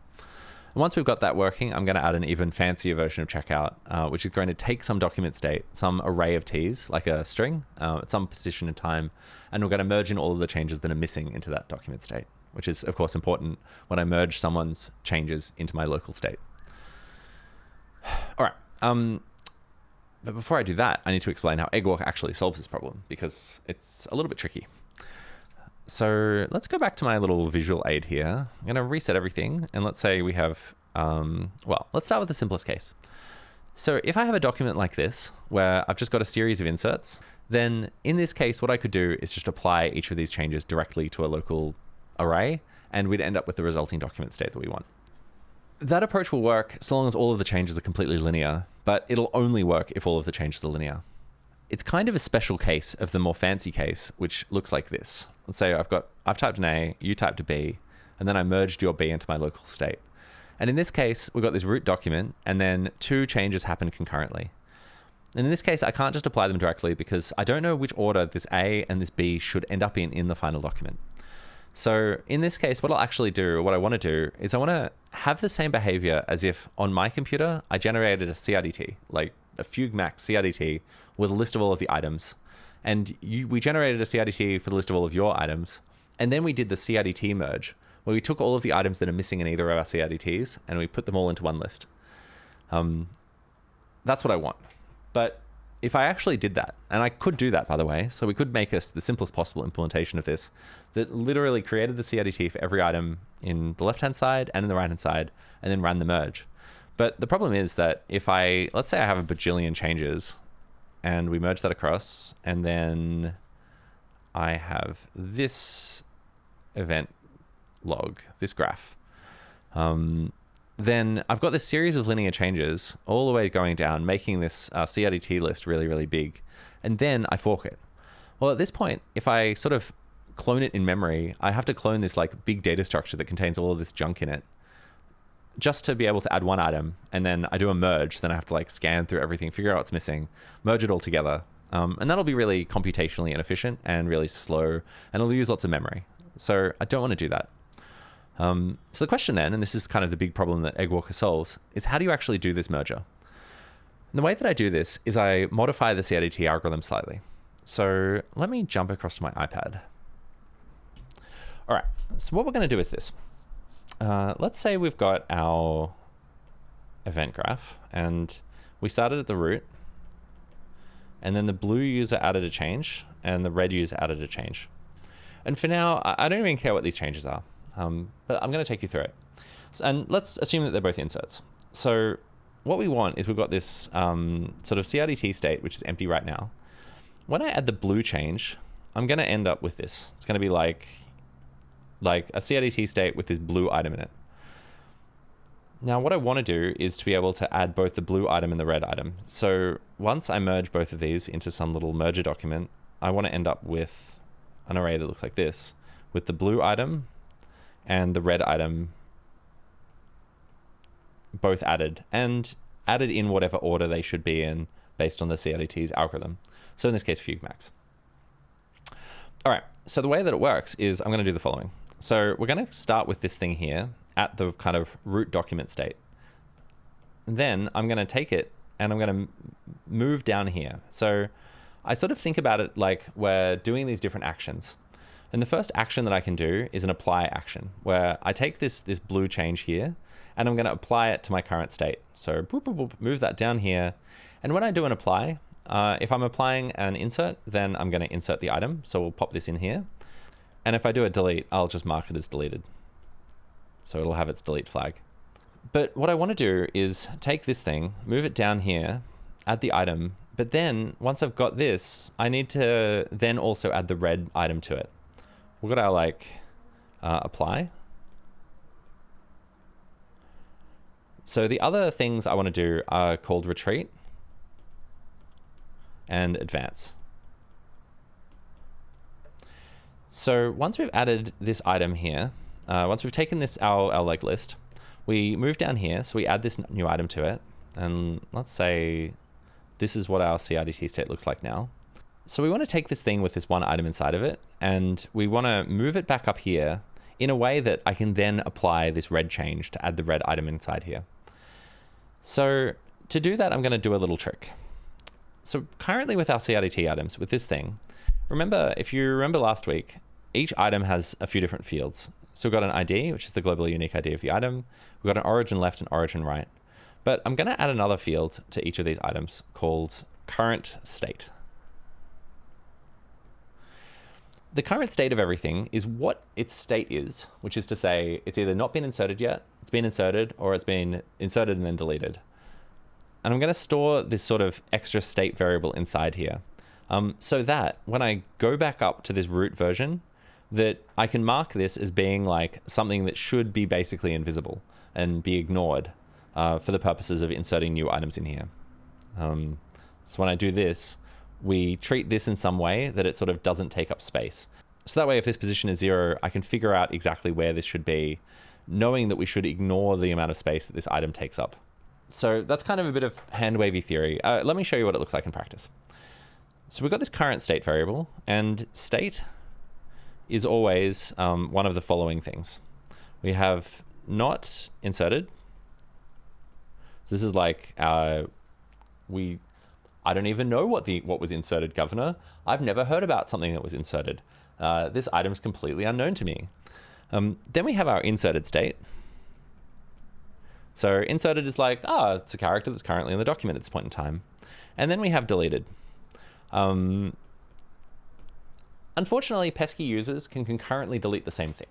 And once we've got that working, I'm going to add an even fancier version of checkout, which is going to take some document state, some array of T's, like a string, at some position in time, and we're going to merge in all of the changes that are missing into that document state, which is, of course, important when I merge someone's changes into my local state. All right. But before I do that, I need to explain how egwalker actually solves this problem, because it's a little bit tricky. So let's go back to my little visual aid here. I'm going to reset everything, and let's say we have, well, let's start with the simplest case. So if I have a document like this, where I've just got a series of inserts, then in this case, what I could do is just apply each of these changes directly to a local array, and we'd end up with the resulting document state that we want. That approach will work so long as all of the changes are completely linear, but it'll only work if all of the changes are linear. It's kind of a special case of the more fancy case, which looks like this. Let's say I've typed an A, you typed a B, and then I merged your B into my local state. And in this case, we've got this root document, and then 2 changes happen concurrently. And in this case, I can't just apply them directly because I don't know which order this A and this B should end up in the final document. So in this case, what I'll actually do, or what I want to do, is I want to have the same behavior as if on my computer, I generated a CRDT, like a fugmax CRDT with a list of all of the items. And we generated a CRDT for the list of all of your items. And then we did the CRDT merge, where we took all of the items that are missing in either of our CRDTs and we put them all into one list. That's what I want. But if I actually did that, and I could do that, by the way, so we could make us the simplest possible implementation of this that literally created the CRDT for every item in the left-hand side and in the right-hand side, and then ran the merge. But the problem is that if let's say I have a bajillion changes, and we merge that across, and then I have this event log, this graph, then I've got this series of linear changes all the way going down, making this CRDT list really, really big. And then I fork it. Well, at this point, if I sort of clone it in memory, I have to clone this like big data structure that contains all of this junk in it just to be able to add one item. And then I do a merge. Then I have to like scan through everything, figure out what's missing, merge it all together. And that'll be really computationally inefficient and really slow, and it'll use lots of memory. So I don't want to do that. So the question then, and this is kind of the big problem that egwalker solves, is how do you actually do this merger? And the way that I do this is I modify the CRDT algorithm slightly. So let me jump across to my iPad. All right, so what we're going to do is this. Let's say we've got our event graph, and we started at the root, and then the blue user added a change, and the red user added a change. And for now, I don't even care what these changes are. But I'm going to take you through it. And let's assume that they're both inserts. So what we want is we've got this sort of CRDT state, which is empty right now. When I add the blue change, I'm going to end up with this. It's going to be like a CRDT state with this blue item in it. Now, what I want to do is to be able to add both the blue item and the red item. So once I merge both of these into some little merger document, I want to end up with an array that looks like this, with the blue item and the red item both added, and added in whatever order they should be in based on the CRDT's algorithm. So in this case, fugmax. All right, so the way that it works is I'm going to do the following. So we're going to start with this thing here at the kind of root document state. Then I'm going to take it and I'm going to move down here. So I sort of think about it like we're doing these different actions. And the first action that I can do is an apply action, where I take this blue change here, and I'm going to apply it to my current state. So boop, boop, boop, move that down here. And when I do an apply, if I'm applying an insert, then I'm going to insert the item. So we'll pop this in here. And if I do a delete, I'll just mark it as deleted. So it'll have its delete flag. But what I want to do is take this thing, move it down here, add the item. But then once I've got this, I need to then also add the red item to it. We've got our apply. So the other things I want to do are called retreat and advance. So once we've added this item here, once we've taken this our leg list, we move down here. So we add this new item to it. And let's say this is what our CRDT state looks like now. So we want to take this thing with this one item inside of it, and we want to move it back up here in a way that I can then apply this red change to add the red item inside here. So to do that, I'm going to do a little trick. So currently with our CRDT items, with this thing, if you remember last week, each item has a few different fields. So we've got an ID, which is the globally unique ID of the item. We've got an origin left and origin right. But I'm going to add another field to each of these items called current state. The current state of everything is what its state is, which is to say it's either not been inserted yet, it's been inserted, or it's been inserted and then deleted. And I'm going to store this sort of extra state variable inside here, so that when I go back up to this root version, that I can mark this as being like something that should be basically invisible and be ignored for the purposes of inserting new items in here. So when I do this, we treat this in some way that it sort of doesn't take up space. So that way, if this position is 0, I can figure out exactly where this should be, knowing that we should ignore the amount of space that this item takes up. So that's kind of a bit of hand-wavy theory. Let me show you what it looks like in practice. So we've got this current state variable, and state is always one of the following things. We have not inserted. So this is like I don't even know what was inserted, governor. I've never heard about something that was inserted. This item's completely unknown to me. Then we have our inserted state. So inserted is like, it's a character that's currently in the document at this point in time. And then we have deleted. Unfortunately, pesky users can concurrently delete the same thing.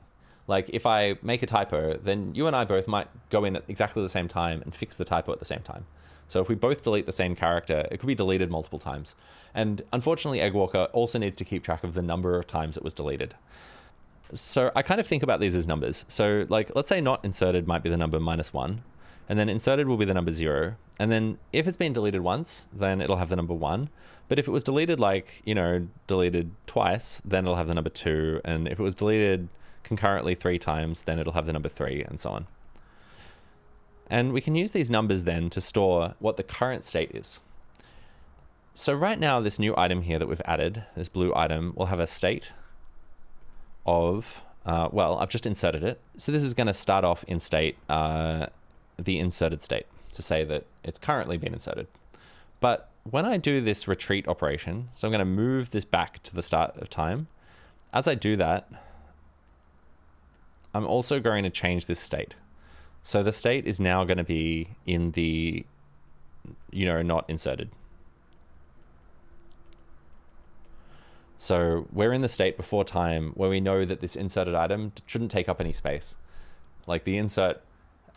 Like if I make a typo, then you and I both might go in at exactly the same time and fix the typo at the same time. So if we both delete the same character, it could be deleted multiple times. And unfortunately, egwalker also needs to keep track of the number of times it was deleted. So I kind of think about these as numbers. So like, let's say not inserted might be the number -1, and then inserted will be the number 0. And then if it's been deleted once, then it'll have the number 1. But if it was deleted deleted twice, then it'll have the number 2. And if it was deleted concurrently 3 times, then it'll have the number 3, and so on. And we can use these numbers then to store what the current state is. So right now, this new item here that we've added, this blue item, will have a state of, I've just inserted it. So this is going to start off in state, the inserted state, to say that it's currently been inserted. But when I do this retreat operation, so I'm going to move this back to the start of time. As I do that, I'm also going to change this state. So the state is now going to be in the, not inserted. So we're in the state before time where we know that this inserted item shouldn't take up any space. Like the insert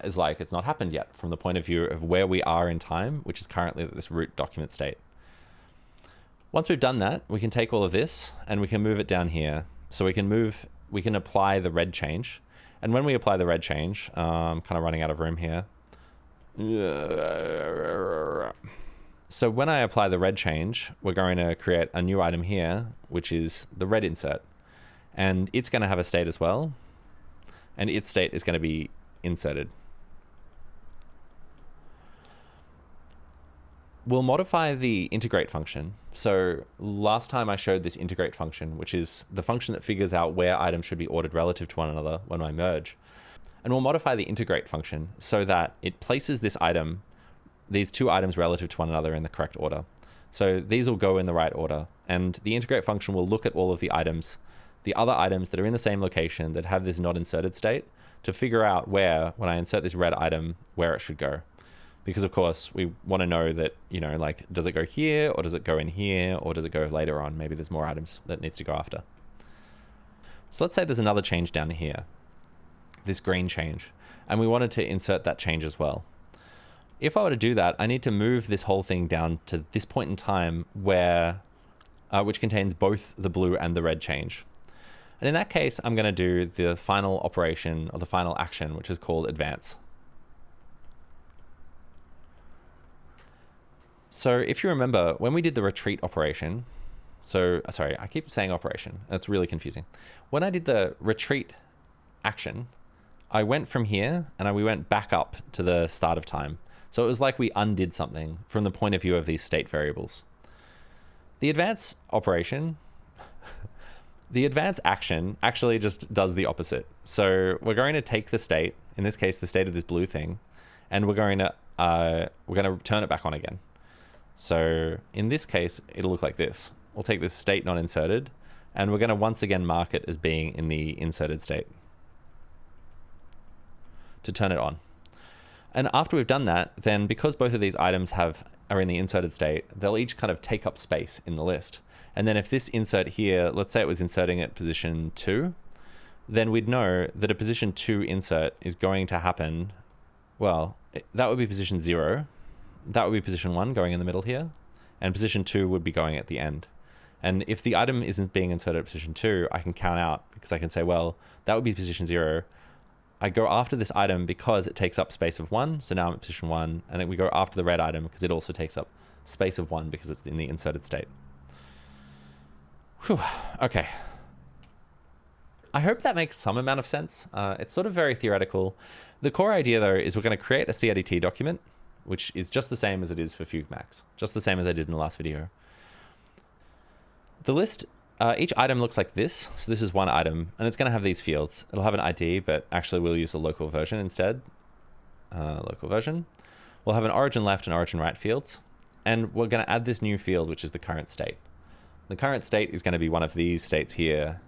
is like it's not happened yet from the point of view of where we are in time, which is currently this root document state. Once we've done that, we can take all of this and we can move it down here. So we can apply the red change. And when we apply the red change, I'm kind of running out of room here. So when I apply the red change, we're going to create a new item here, which is the red insert. And it's going to have a state as well. And its state is going to be inserted. We'll modify the integrate function. So last time I showed this integrate function, which is the function that figures out where items should be ordered relative to one another when I merge. And we'll modify the integrate function so that it places these two items relative to one another in the correct order. So these will go in the right order. And the integrate function will look at all of the other items that are in the same location that have this not inserted state to figure out where, when I insert this red item, where it should go. because of course we want to know that, like, does it go here or does it go in here or does it go later on? Maybe there's more items that it needs to go after. So let's say there's another change down here, this green change, and we wanted to insert that change as well. If I were to do that, I need to move this whole thing down to this point in time where, which contains both the blue and the red change. And in that case, I'm going to do the final operation or the final action, which is called advance. So if you remember, when we did the retreat operation, sorry, I keep saying operation. That's really confusing. When I did the retreat action, I went from here and we went back up to the start of time. So it was like we undid something from the point of view of these state variables. The advance operation, the advance action actually just does the opposite. So we're going to take the state, in this case, the state of this blue thing, and we're going to turn it back on again. So in this case, it'll look like this. We'll take this state not inserted, and we're going to once again mark it as being in the inserted state to turn it on. And after we've done that, then because both of these items are in the inserted state, they'll each kind of take up space in the list. And then if this insert here, let's say it was inserting at position 2, then we'd know that a position 2 insert is going to happen. Well, that would be position 0. That would be position 1 going in the middle here. And position 2 would be going at the end. And if the item isn't being inserted at position 2, I can count out because I can say, well, that would be position 0. I go after this item because it takes up space of 1. So now I'm at position 1. And then we go after the red item because it also takes up space of 1 because it's in the inserted state. Whew. Okay. I hope that makes some amount of sense. It's sort of very theoretical. The core idea, though, is we're going to create a CRDT document, which is just the same as it is for Fugemax, just the same as I did in the last video. The list, each item looks like this. So this is one item, and it's going to have these fields. It'll have an ID, but actually we'll use a local version instead. Local version. We'll have an origin left and origin right fields, and we're going to add this new field, which is the current state. The current state is going to be one of these states here,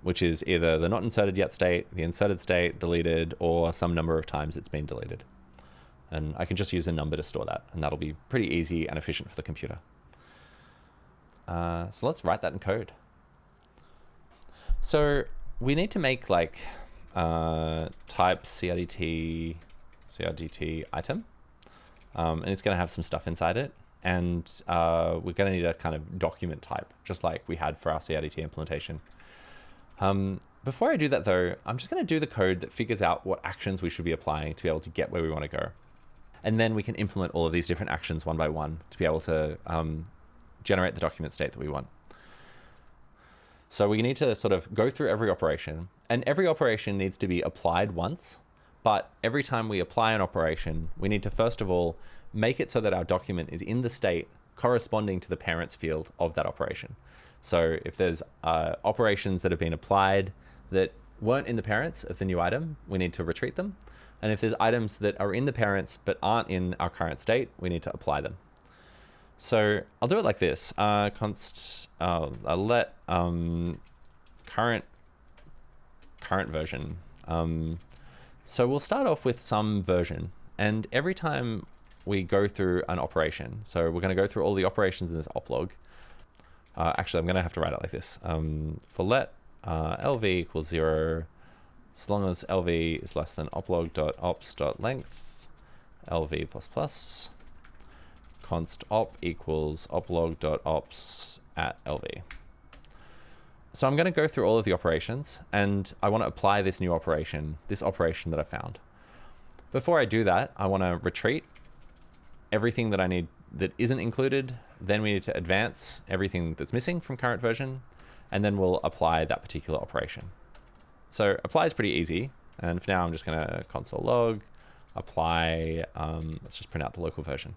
which is either the not inserted yet state, the inserted state, deleted, or some number of times it's been deleted. And I can just use a number to store that, and that'll be pretty easy and efficient for the computer. So let's write that in code. So we need to make like type CRDT item, and it's going to have some stuff inside it. And we're going to need a kind of document type, just like we had for our CRDT implementation. Before I do that, though, I'm just going to do the code that figures out what actions we should be applying to be able to get where we want to go. And then we can implement all of these different actions one by one to be able to generate the document state that we want. So we need to sort of go through every operation, and every operation needs to be applied once. But every time we apply an operation, we need to first of all make it so that our document is in the state corresponding to the parents field of that operation. So if there's operations that have been applied that weren't in the parents of the new item, we need to retreat them. And if there's items that are in the parents but aren't in our current state, we need to apply them. So I'll do it like this. I'll let current version. So we'll start off with some version, and every time we go through an operation, so we're going to go through all the operations in this oplog. Actually, I'm going to have to write it like this. For let lv equals 0, as long as lv is less than oplog.ops.length, lv plus plus, const op equals oplog.ops at lv. So I'm going to go through all of the operations, and I want to apply this new operation, this operation that I found. Before I do that, I want to retreat everything that I need that isn't included. Then we need to advance everything that's missing from current version, and then we'll apply that particular operation. So apply is pretty easy, and for now I'm just going to console log, apply, let's just print out the local version.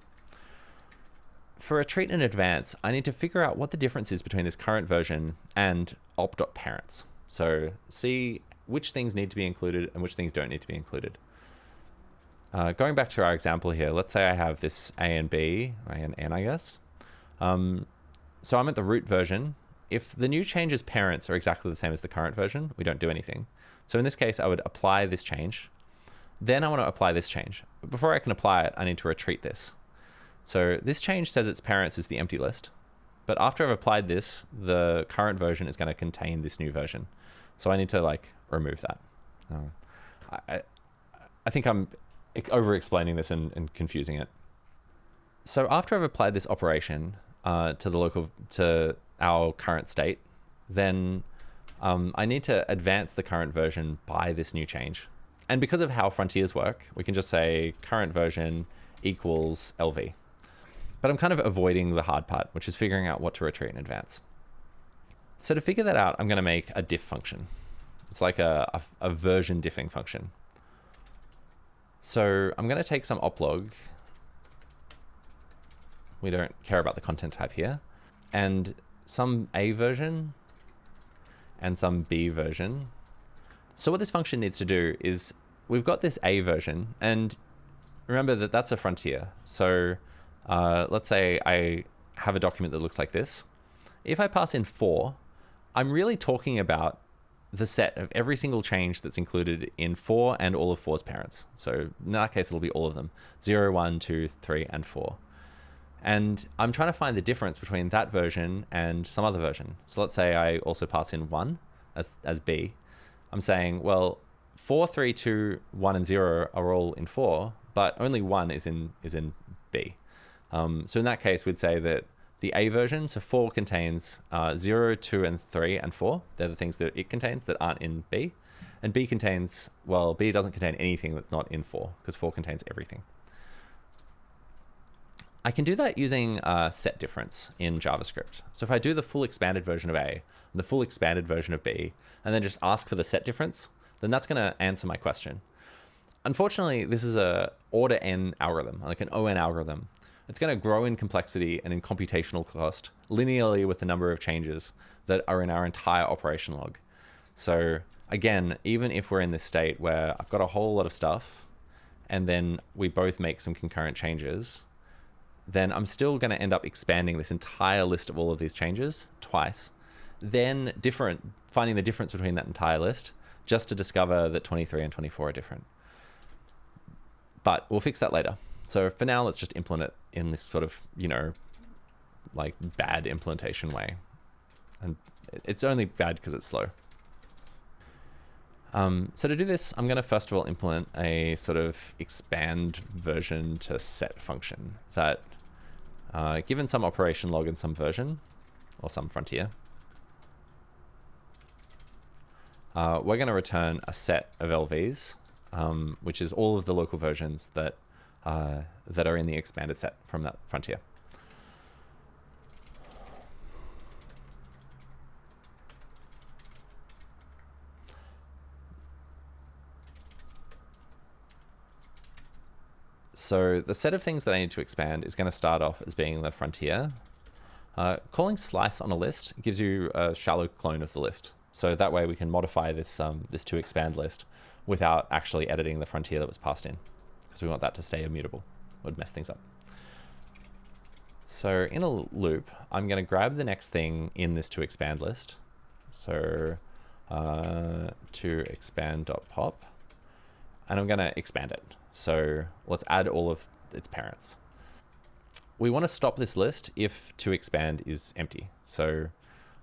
For retreat and advance, I need to figure out what the difference is between this current version and op.parents. So see which things need to be included and which things don't need to be included. Going back to our example here, let's say I have this A and B, A and N, I guess. So I'm at the root version. If the new change's parents are exactly the same as the current version, we don't do anything. So in this case, I would apply this change. Then I want to apply this change. But before I can apply it, I need to retreat this. So this change says its parents is the empty list. But after I've applied this, the current version is going to contain this new version. So I need to like remove that. I think I'm over-explaining this and confusing it. So after I've applied this operation to our current state, then I need to advance the current version by this new change. And because of how frontiers work, we can just say current version equals LV. But I'm kind of avoiding the hard part, which is figuring out what to retreat in advance. So to figure that out, I'm going to make a diff function. It's like a version diffing function. So I'm going to take some oplog. We don't care about the content type here. And some A version and some B version. So what this function needs to do is we've got this A version, and remember that that's a frontier. So let's say I have a document that looks like this. If I pass in 4, I'm really talking about the set of every single change that's included in 4 and all of 4's parents. So in that case, it'll be all of them, 0, 1, 2, 3, and 4. And I'm trying to find the difference between that version and some other version. So let's say I also pass in 1 as B. I'm saying, well, 4, 3, 2, 1, and 0 are all in 4, but only 1 is in B. So in that case, we'd say that the A version, so 4 contains 0, 2, and 3, and 4. They're the things that it contains that aren't in B. And B contains, well, B doesn't contain anything that's not in 4, because 4 contains everything. I can do that using set difference in JavaScript. So if I do the full expanded version of A and the full expanded version of B, and then just ask for the set difference, then that's going to answer my question. Unfortunately, this is a order n algorithm, like an ON algorithm. It's going to grow in complexity and in computational cost linearly with the number of changes that are in our entire operation log. So again, even if we're in this state where I've got a whole lot of stuff and then we both make some concurrent changes, then I'm still going to end up expanding this entire list of all of these changes twice, then finding the difference between that entire list just to discover that 23 and 24 are different. But we'll fix that later. So for now, let's just implement it in this sort of, like bad implementation way. And it's only bad because it's slow. So to do this, I'm going to first of all implement a sort of expand version to set function that, given some operation log and some version, or some frontier, we're going to return a set of LVs, which is all of the local versions that are in the expanded set from that frontier. So the set of things that I need to expand is going to start off as being the frontier. Calling slice on a list gives you a shallow clone of the list. So that way we can modify this to expand list without actually editing the frontier that was passed in, because we want that to stay immutable. It would mess things up. So in a loop, I'm going to grab the next thing in this to expand list. So to expand.pop, and I'm going to expand it. So let's add all of its parents. We want to stop this list if to expand is empty. So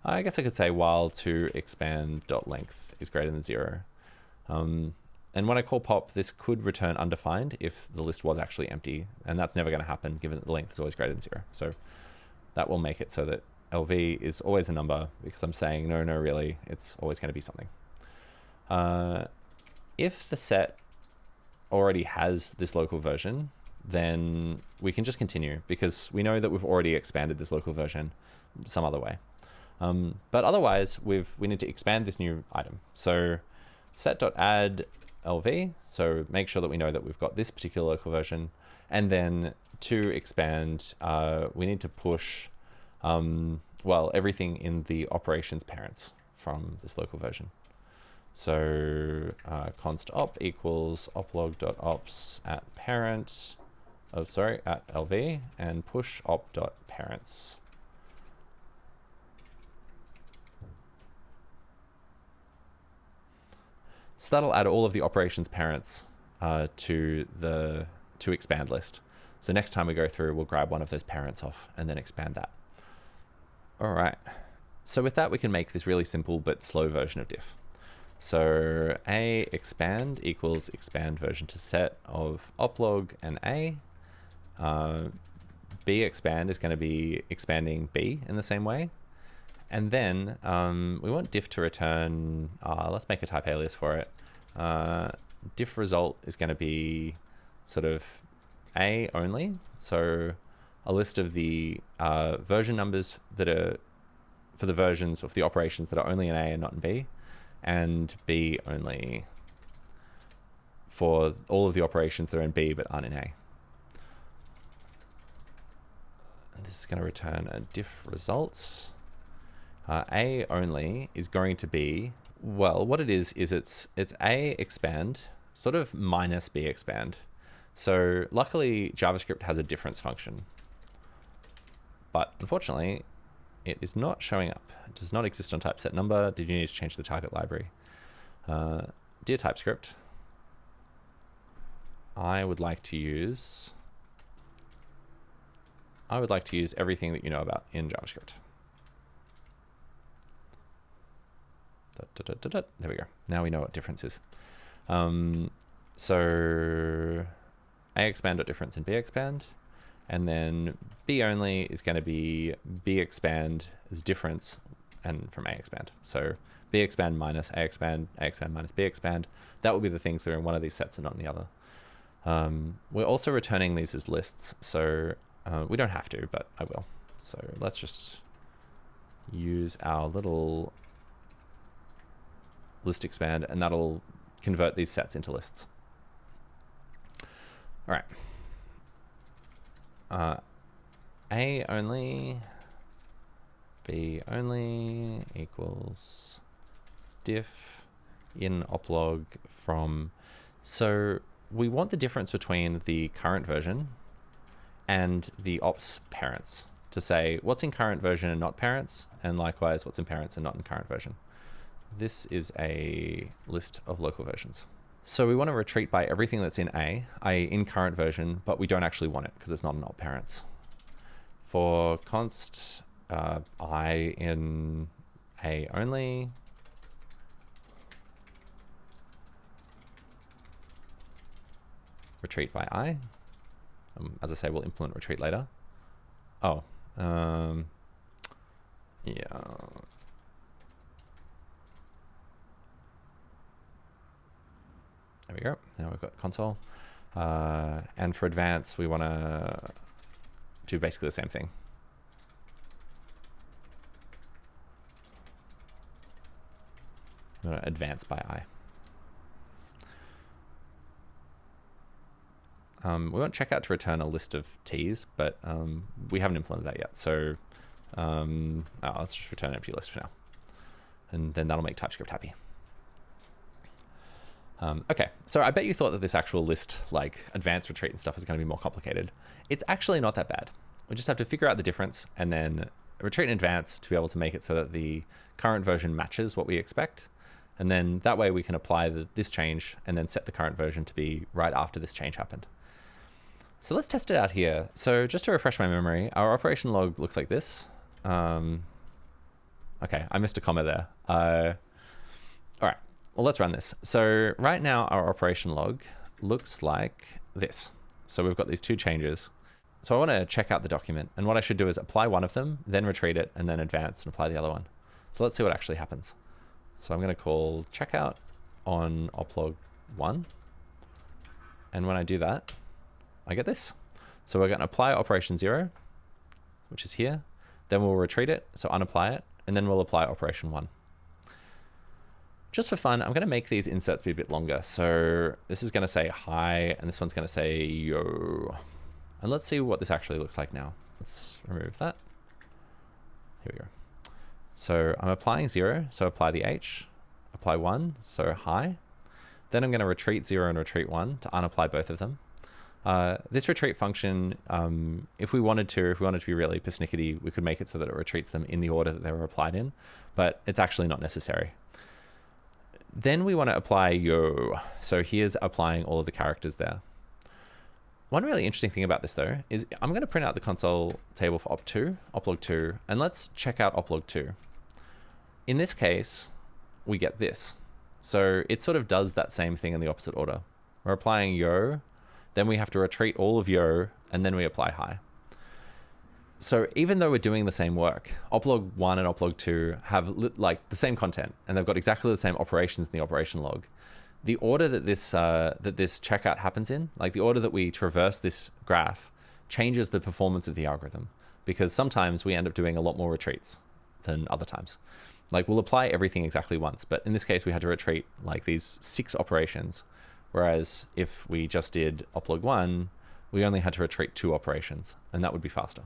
I guess I could say while to expand.length is greater than 0. And when I call pop, this could return undefined if the list was actually empty, and that's never going to happen given that the length is always greater than 0. So that will make it so that LV is always a number, because I'm saying no, really, it's always going to be something. If the set already has this local version, then we can just continue, because we know that we've already expanded this local version some other way. But otherwise, we need to expand this new item. So set.add LV, so make sure that we know that we've got this particular local version, and then to expand, we need to push, everything in the operations parents from this local version. So const op equals oplog.ops at parent, at LV, and push op.parents. So that'll add all of the operations parents to the expand list. So next time we go through, we'll grab one of those parents off and then expand that. All right. So with that, we can make this really simple but slow version of diff. So a expand equals expand version to set of oplog and a. B expand is going to be expanding B in the same way. And then we want diff to return, let's make a type alias for it. Diff result is going to be sort of A only. So a list of the version numbers that are for the versions of the operations that are only in A and not in B, and B only for all of the operations that are in B but aren't in A. And this is going to return a diff results. A only is going to be, well, what it is it's A expand sort of minus B expand. So luckily JavaScript has a difference function, but unfortunately it is not showing up. It does not exist on typeset number. Did you need to change the target library? Dear TypeScript, I would like to use everything that you know about in JavaScript. There we go. Now we know what difference is. So A expand.difference and B expand. And then B only is going to be B expand is difference and from A expand. So B expand minus A expand minus B expand. That will be the things that are in one of these sets and not in the other. We're also returning these as lists. So we don't have to, but I will. So let's just use our little list expand, and that'll convert these sets into lists. All right. A only, B only equals diff in oplog from. So we want the difference between the current version and the ops parents to say what's in current version and not parents, and likewise what's in parents and not in current version. This is a list of local versions. So we want to retreat by everything that's in A, i.e. in current version, but we don't actually want it because it's not an op parents. For const I in A only, retreat by I. As I say, we'll implement retreat later. Oh, yeah. There we go. Now we've got console. And for advance, we want to do basically the same thing. We want to advance by I. We want checkout to return a list of T's, but we haven't implemented that yet. So let's just return an empty list for now. And then that'll make TypeScript happy. Okay, so I bet you thought that this actual list, like advanced retreat and stuff, is going to be more complicated. It's actually not that bad. We just have to figure out the difference and then retreat in advance to be able to make it so that the current version matches what we expect. And then that way we can apply this change and then set the current version to be right after this change happened. So let's test it out here. So just to refresh my memory, our operation log looks like this. Okay, I missed a comma there. All right. Well, let's run this. So right now our operation log looks like this. So we've got these two changes. So I want to check out the document, and what I should do is apply one of them, then retreat it, and then advance and apply the other one. So let's see what actually happens. So I'm going to call checkout on oplog 1. And when I do that, I get this. So we're going to apply operation 0, which is here. Then we'll retreat it, so unapply it, and then we'll apply operation 1. Just for fun, I'm going to make these inserts be a bit longer. So this is going to say hi, and this one's going to say yo. And let's see what this actually looks like now. Let's remove that. Here we go. So I'm applying 0, so apply the H, apply 1, so hi. Then I'm going to retreat 0 and retreat 1 to unapply both of them. This retreat function, if we wanted to be really persnickety, we could make it so that it retreats them in the order that they were applied in, but it's actually not necessary. Then we want to apply yo. So here's applying all of the characters there. One really interesting thing about this though is I'm going to print out the console table for oplog2, and let's check out oplog2. In this case, we get this. So it sort of does that same thing in the opposite order. We're applying yo, then we have to retreat all of yo, and then we apply high. So even though we're doing the same work, oplog1 and oplog2 have like the same content, and they've got exactly the same operations in the operation log. The order that this checkout happens in, like the order that we traverse this graph, changes the performance of the algorithm, because sometimes we end up doing a lot more retreats than other times. Like we'll apply everything exactly once, but in this case we had to retreat like these 6 operations, whereas if we just did oplog1, we only had to retreat 2 operations, and that would be faster.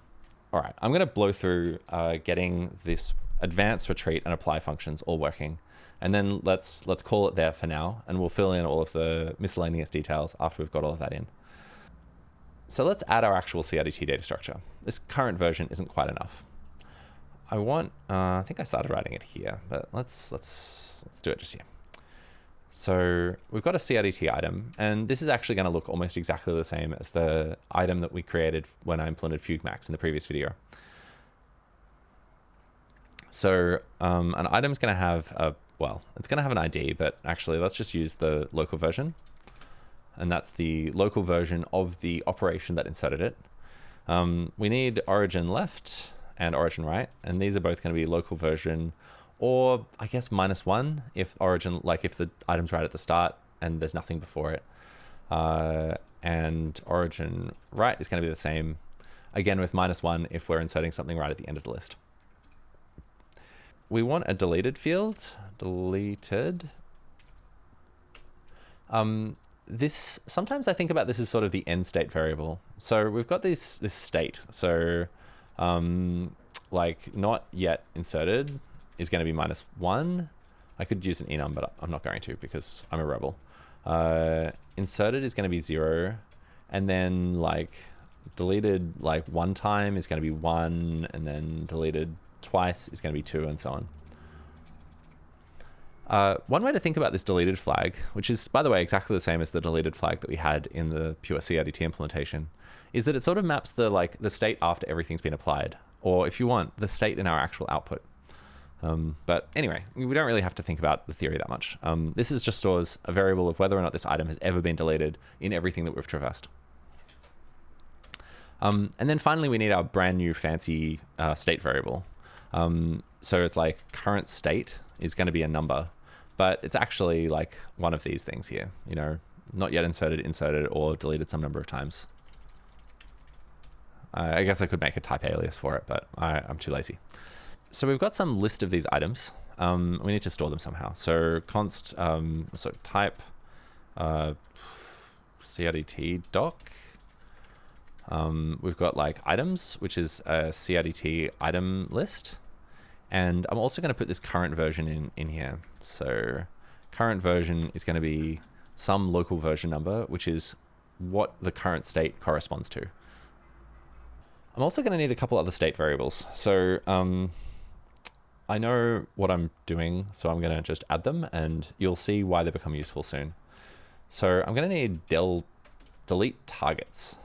All right, I'm going to blow through getting this advanced retreat and apply functions all working. And then let's call it there for now, and we'll fill in all of the miscellaneous details after we've got all of that in. So let's add our actual CRDT data structure. This current version isn't quite enough. I think I started writing it here, but let's do it just here. So we've got a CRDT item, and this is actually going to look almost exactly the same as the item that we created when I implemented FugueMax in the previous video. So an item's going to have it's going to have an ID, but actually let's just use the local version. And that's the local version of the operation that inserted it. We need origin left and origin right, and these are both going to be local version, or I guess -1 if origin, like if the item's right at the start and there's nothing before it. And origin right is going to be the same, again with -1 if we're inserting something right at the end of the list. We want a deleted field, deleted. Sometimes I think about this as sort of the end state variable. So we've got this state. So like not yet inserted is going to be -1. I could use an enum, but I'm not going to because I'm a rebel. Inserted is going to be 0. And then like deleted like 1 time is going to be 1. And then deleted twice is going to be 2, and so on. One way to think about this deleted flag, which is, by the way, exactly the same as the deleted flag that we had in the pure CRDT implementation, is that it sort of maps the state after everything's been applied, or if you want, the state in our actual output. But anyway, we don't really have to think about the theory that much. This is just stores a variable of whether or not this item has ever been deleted in everything that we've traversed. And then finally, we need our brand new fancy state variable. So it's like current state is going to be a number, but it's actually like one of these things here, you know, not yet inserted, or deleted some number of times. I guess I could make a type alias for it, but I'm too lazy. So we've got some list of these items. We need to store them somehow. So const, so type CRDT doc. We've got like items, which is a CRDT item list. And I'm also going to put this current version in here. So current version is going to be some local version number, which is what the current state corresponds to. I'm also going to need a couple other state variables. So I know what I'm doing, so I'm going to just add them, and you'll see why they become useful soon. So I'm going to need delete targets.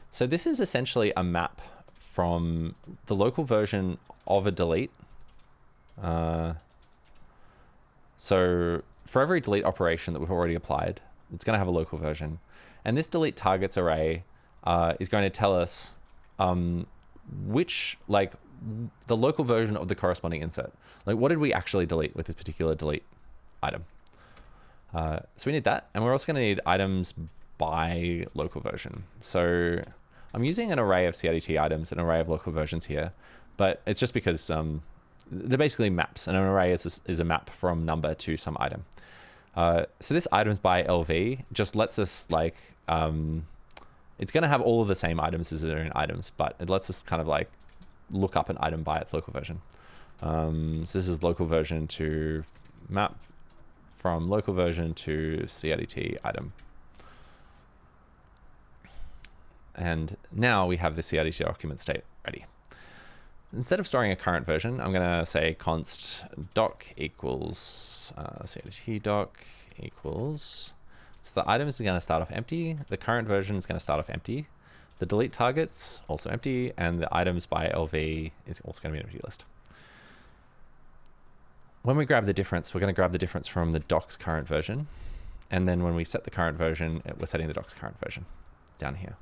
So this is essentially a map from the local version of a delete. So for every delete operation that we've already applied, it's going to have a local version. And this delete targets array is going to tell us which, like, the local version of the corresponding insert. Like, what did we actually delete with this particular delete item? So we need that. And we're also going to need items by local version. So I'm using an array of CRDT items, an array of local versions here, but it's just because they're basically maps, and an array is a map from number to some item. So this items by LV just lets us, like, it's going to have all of the same items as their own items, but it lets us kind of like look up an item by its local version. So this is local version to map from local version to CRDT item. And now we have the CRDT document state ready. instead of storing a current version, I'm going to say const doc equals CRDT doc equals. So the items are going to start off empty. The current version is going to start off empty. The delete targets also empty, and the items by LV is also going to be an empty list. When we grab the difference, we're going to grab the difference from the doc's current version. And then when we set the current version, we're setting the doc's current version down here.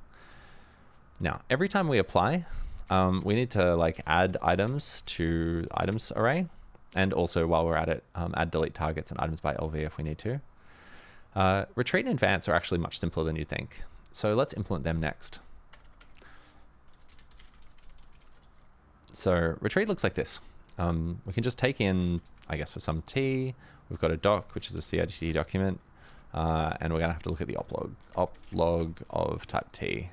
Now, every time we apply, we need to like add items to the items array. And also while we're at it, add delete targets and items by LV if we need to. Retreat and advance are actually much simpler than you think. So let's implement them next. So retreat looks like this. We can just take in, I guess for some t, we've got a doc, which is a CRDT document, and we're gonna have to look at the oplog of type t.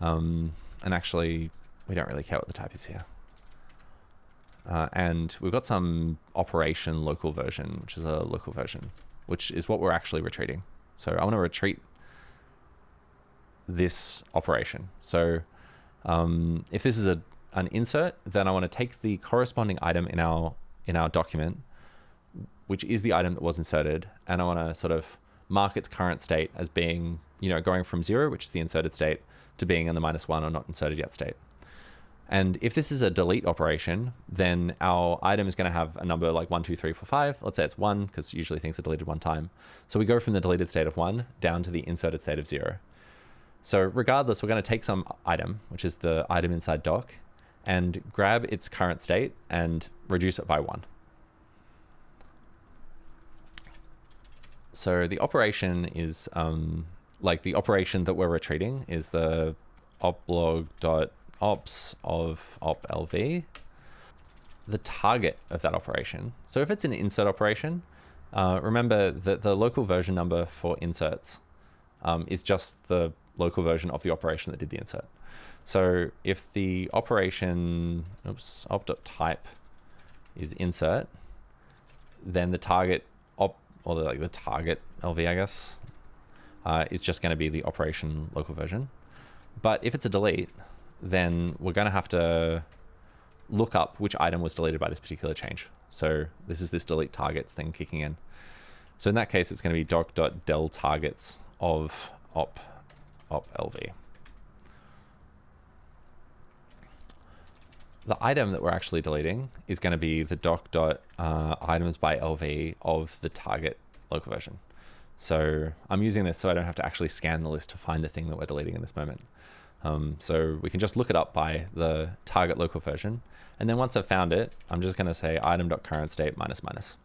And actually, we don't really care what the type is here. And we've got some operation local version, which is a local version, which is what we're actually retreating. So I want to retreat this operation. So if this is an insert, then I want to take the corresponding item in our document, which is the item that was inserted, and I want to sort of mark its current state as being, going from 0, which is the inserted state, to being in the -1 or not inserted yet state. And if this is a delete operation, then our item is going to have a number like 1, 2, 3, 4, 5. Let's say it's 1, because usually things are deleted one time. So we go from the deleted state of 1 down to the inserted state of 0. So regardless, we're going to take some item, which is the item inside doc, and grab its current state and reduce it by 1. So the operation is, like the operation that we're retreating is the oplog.ops of oplv, the target of that operation. So if it's an insert operation, remember that the local version number for inserts is just the local version of the operation that did the insert. So if the operation, op.type is insert, then the target the target LV, I guess, is just going to be the operation local version. But if it's a delete, then we're going to have to look up which item was deleted by this particular change. So this is this delete targets thing kicking in. So in that case, it's going to be doc.del targets of oplv. The item that we're actually deleting is going to be the doc.items by LV of the target local version. So I'm using this so I don't have to actually scan the list to find the thing that we're deleting in this moment. So we can just look it up by the target local version. And then once I've found it, I'm just going to say item.currentState --.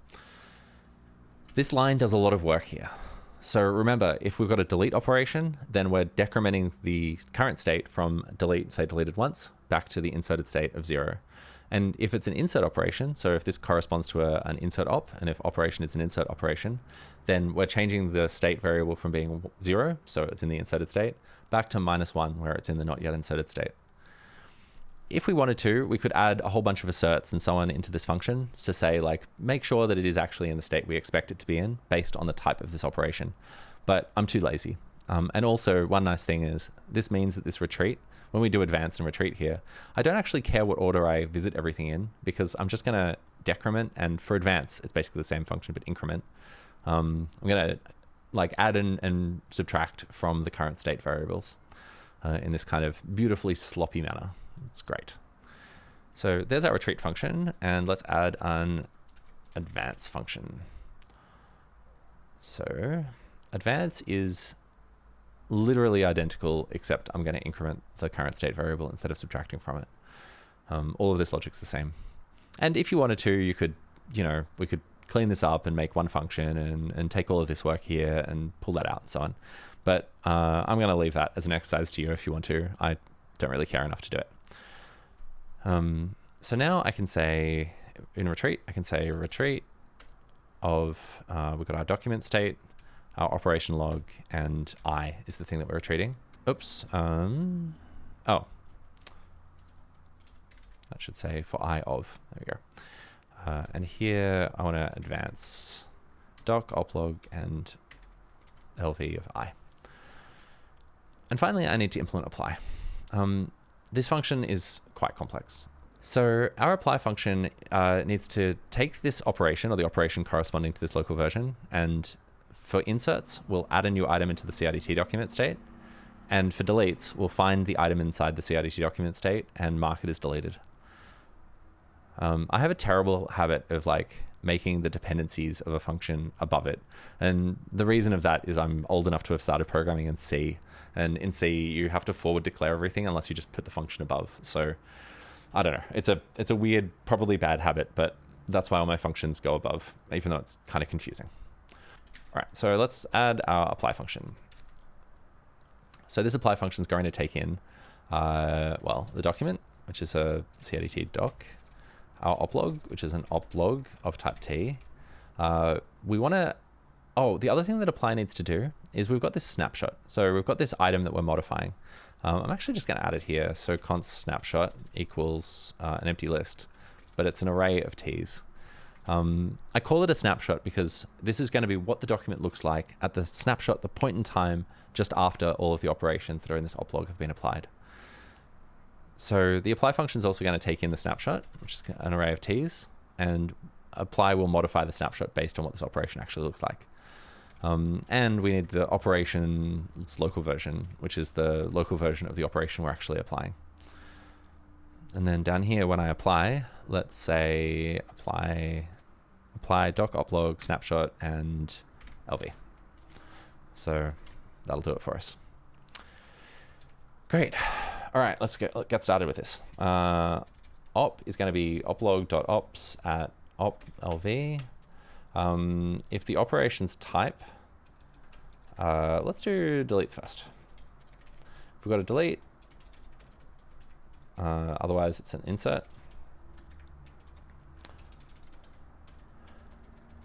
This line does a lot of work here. So remember, if we've got a delete operation, then we're decrementing the current state from delete, say deleted once, back to the inserted state of 0. And if it's an insert operation, so if this corresponds to an insert op, and if operation is an insert operation, then we're changing the state variable from being 0, so it's in the inserted state, back to -1, where it's in the not yet inserted state. If we wanted to, we could add a whole bunch of asserts and so on into this function to say, like, make sure that it is actually in the state we expect it to be in based on the type of this operation. But I'm too lazy. And also, one nice thing is this means that this retreat, when we do advance and retreat here, I don't actually care what order I visit everything in, because I'm just going to decrement, and for advance, it's basically the same function, but increment. I'm going to like add and subtract from the current state variables in this kind of beautifully sloppy manner. It's great. So there's our retreat function, and let's add an advance function. So advance is literally identical, except I'm going to increment the current state variable instead of subtracting from it. All of this logic's the same. And if you wanted to, you could, we could clean this up and make one function and take all of this work here and pull that out and so on. But I'm going to leave that as an exercise to you if you want to. I don't really care enough to do it. So now I can say in retreat, I can say retreat of, we've got our document state, our operation log, and I is the thing that we're retreating. Oops. Oh, that should say for I of, there we go. And here I want to advance doc, oplog, and LV of I. And finally, I need to implement apply. This function is quite complex. So our apply function needs to take this operation, or the operation corresponding to this local version, and for inserts, we'll add a new item into the CRDT document state. And for deletes, we'll find the item inside the CRDT document state and mark it as deleted. I have a terrible habit of like making the dependencies of a function above it. And the reason of that is I'm old enough to have started programming in C. And in C, you have to forward declare everything unless you just put the function above. So I don't know. It's a weird, probably bad habit, but that's why all my functions go above, even though it's kind of confusing. All right, so let's add our apply function. So this apply function is going to take in, well, the document, which is a CRDT doc, our oplog, which is an oplog of type T. We want to, the other thing that apply needs to do is we've got this snapshot. So we've got this item that we're modifying. I'm actually just going to add it here. So const snapshot equals an empty list, but it's an array of T's. I call it a snapshot because this is going to be what the document looks like at the snapshot, the point in time, just after all of the operations that are in this oplog have been applied. So the apply function is also going to take in the snapshot, which is an array of T's, and apply will modify the snapshot based on what this operation actually looks like. And we need the operation's local version, which is the local version of the operation we're actually applying. And then down here, when I apply, let's say apply doc oplog snapshot and LV. So that'll do it for us. Great. All right, let's get started with this. Op is going to be oplog.ops at oplv. If the operation's type, let's do deletes first. If we've got a delete, otherwise it's an insert.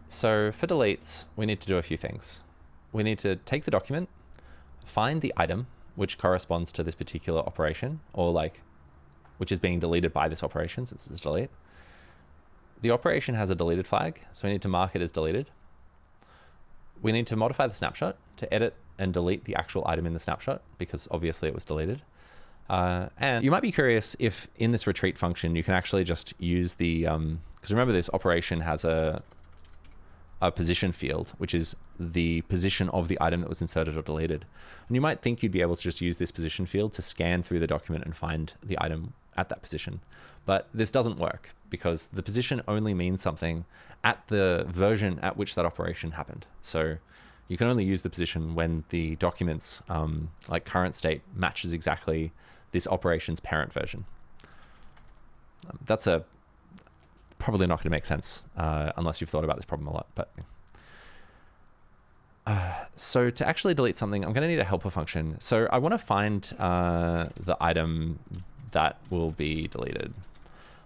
So for deletes, we need to do a few things. We need to take the document, find the item which corresponds to this particular operation, or like, which is being deleted by this operation since it's delete. The operation has a deleted flag, so we need to mark it as deleted. We need to modify the snapshot to edit and delete the actual item in the snapshot, because obviously it was deleted. And you might be curious if in this retreat function, you can actually just use the, because remember this operation has a position field, which is the position of the item that was inserted or deleted. And you might think you'd be able to just use this position field to scan through the document and find the item at that position. But this doesn't work because the position only means something at the version at which that operation happened. So you can only use the position when the document's like current state matches exactly this operation's parent version. That's probably not going to make sense unless you've thought about this problem a lot. But so to actually delete something, I'm going to need a helper function. So I want to find the item that will be deleted.